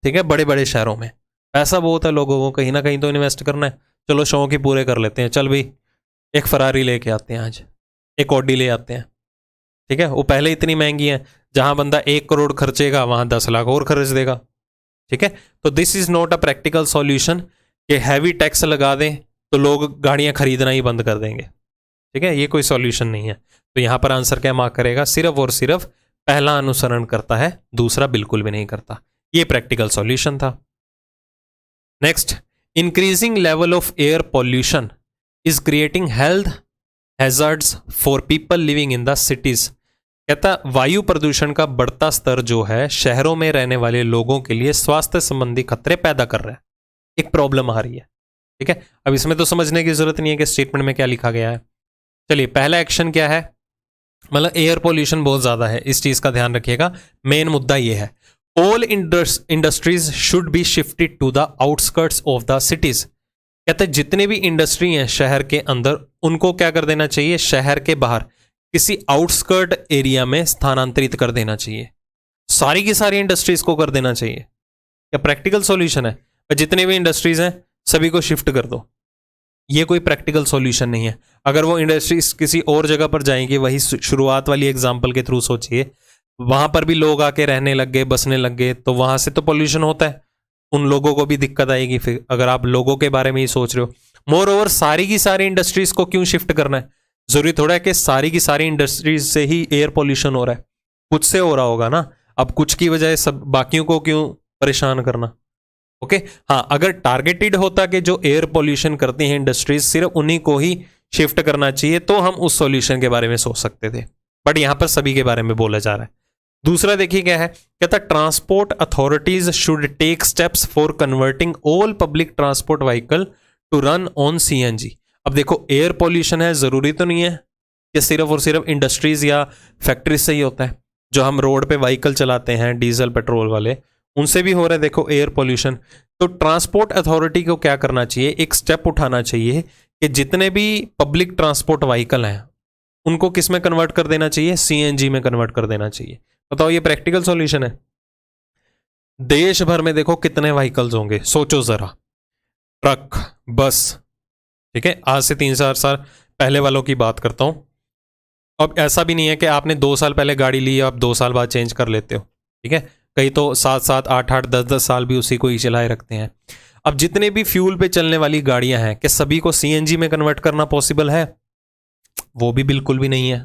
ठीक है, बड़े बड़े शहरों में पैसा बहुत है, लोगों को कहीं ना कहीं तो इन्वेस्ट करना है। चलो शौक ही पूरे कर लेते हैं, चल भाई एक फरारी लेके आते हैं, आज एक ऑडी ले आते हैं, ठीक है। वो पहले इतनी महंगी है, जहां बंदा 1 करोड़ खर्चेगा वहां 10 लाख और खर्च देगा, ठीक है। तो this is not a practical solution कि हैवी टैक्स लगा दें तो लोग गाड़ियां खरीदना ही बंद कर देंगे, ठीक है, ये कोई सॉल्यूशन नहीं है। तो यहां पर आंसर क्या मार्क करेगा, सिर्फ और सिर्फ पहला अनुसरण करता है, दूसरा बिल्कुल भी नहीं करता। ये प्रैक्टिकल सॉल्यूशन था। Next, increasing level of air pollution is creating health hazards for people living in the cities. कहता वायु प्रदूषण का बढ़ता स्तर जो है शहरों में रहने वाले लोगों के लिए स्वास्थ्य संबंधी खतरे पैदा कर रहा है, एक प्रॉब्लम आ रही है। ठीक है, अब इसमें तो समझने की जरूरत नहीं है कि स्टेटमेंट में क्या लिखा गया है। चलिए, पहला एक्शन क्या है, मतलब एयर पोल्यूशन बहुत ज्यादा है, इस चीज का ध्यान रखिएगा। मेन मुद्दा ये है, all industries should be shifted to the outskirts of the cities. कहते हैं जितने भी इंडस्ट्री हैं शहर के अंदर, उनको क्या कर देना चाहिए, शहर के बाहर किसी आउटस्कर्ट एरिया में स्थानांतरित कर देना चाहिए। सारी की सारी इंडस्ट्रीज को कर देना चाहिए। क्या प्रैक्टिकल सॉल्यूशन है? जितने भी इंडस्ट्रीज हैं सभी को शिफ्ट कर दो। ये कोई प्रैक्टिकल सॉल्यूशन नहीं है। अगर वो इंडस्ट्रीज किसी और जगह पर जाएंगी, वही शुरुआत वाली एग्जांपल के थ्रू सोचिए, वहां पर भी लोग आके रहने लग गए, बसने लग गए, तो वहां से तो पोल्यूशन होता है, उन लोगों को भी दिक्कत आएगी। फिर अगर आप लोगों के बारे में ही सोच रहे हो, मोर ओवर सारी की सारी इंडस्ट्रीज को क्यों शिफ्ट करना है? जरूरी थोड़ा है कि सारी की सारी इंडस्ट्रीज से ही एयर पोल्यूशन हो रहा है, कुछ से हो रहा होगा ना। अब कुछ की वजह सब बाकियों को क्यों परेशान करना? ओके, हाँ, अगर टारगेटेड होता कि जो एयर पोल्यूशन करती हैं इंडस्ट्रीज सिर्फ उन्हीं को ही शिफ्ट करना चाहिए, तो हम उस सॉल्यूशन के बारे में सोच सकते थे, बट यहां पर सभी के बारे में बोला जा रहा है। दूसरा देखिए क्या है, कहता transport authorities should take steps for converting all public transport vehicle to run on CNG. अब देखो, एयर पोल्यूशन है, जरूरी तो नहीं है कि सिर्फ और सिर्फ इंडस्ट्रीज या फैक्ट्रीज से ही होता है। जो हम रोड पे व्हीकल चलाते हैं डीजल पेट्रोल वाले, उनसे भी हो रहा है देखो एयर पोल्यूशन। तो ट्रांसपोर्ट अथॉरिटी को क्या करना चाहिए, एक स्टेप उठाना चाहिए कि जितने भी पब्लिक ट्रांसपोर्ट व्हीकल हैं उनको किस में कन्वर्ट कर देना चाहिए, सीएनजी में कन्वर्ट कर देना चाहिए। बताओ, ये प्रैक्टिकल सॉल्यूशन है? देश भर में देखो कितने व्हीकल्स होंगे, सोचो जरा, ट्रक, बस। ठीक है, आज से 3-4 साल पहले वालों की बात करता हूं। अब ऐसा भी नहीं है कि आपने 2 साल पहले गाड़ी ली, आप 2 साल बाद चेंज कर लेते हो। ठीक है, कई तो 7-7, 8-8, 10-10 साल भी उसी को ही चलाए रखते हैं। अब जितने भी फ्यूल पे चलने वाली गाड़ियां हैं, क्या सभी को सीएनजी में कन्वर्ट करना पॉसिबल है? वो भी बिल्कुल भी नहीं है।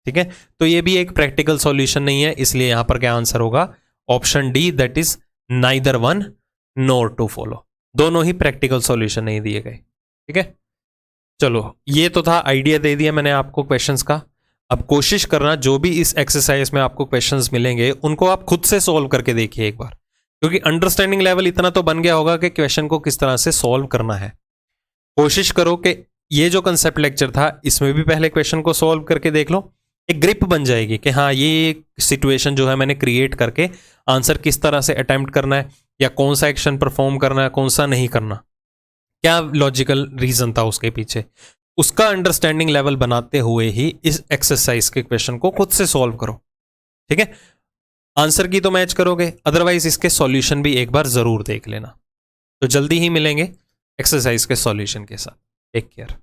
ठीक है, तो ये भी एक प्रैक्टिकल सॉल्यूशन नहीं है, इसलिए यहां पर क्या आंसर होगा, option D, that is neither one nor two follow. दोनों ही प्रैक्टिकल सॉल्यूशन नहीं दिए गए। ठीक है, चलो, ये तो था, आइडिया दे दिया मैंने आपको क्वेश्चंस का। अब कोशिश करना जो भी इस एक्सरसाइज में आपको क्वेश्चंस मिलेंगे उनको आप खुद से सॉल्व करके देखिए एक बार, क्योंकि अंडरस्टैंडिंग लेवल इतना तो बन गया होगा कि क्वेश्चन को किस तरह से सॉल्व करना है। कोशिश करो कि ये जो कंसेप्ट लेक्चर था इसमें भी पहले क्वेश्चन को सॉल्व करके देख लो, एक ग्रिप बन जाएगी कि हाँ, ये सिचुएशन जो है मैंने क्रिएट करके आंसर किस तरह से अटेम्प्ट करना है, या कौन सा एक्शन परफॉर्म करना है, कौन सा नहीं करना, क्या लॉजिकल रीजन था उसके पीछे। उसका अंडरस्टैंडिंग लेवल बनाते हुए ही इस एक्सरसाइज के क्वेश्चन को खुद से सॉल्व करो। ठीक है, आंसर की तो मैच करोगे, अदरवाइज इसके सॉल्यूशन भी एक बार जरूर देख लेना। तो जल्दी ही मिलेंगे एक्सरसाइज के सॉल्यूशन के साथ। Take care.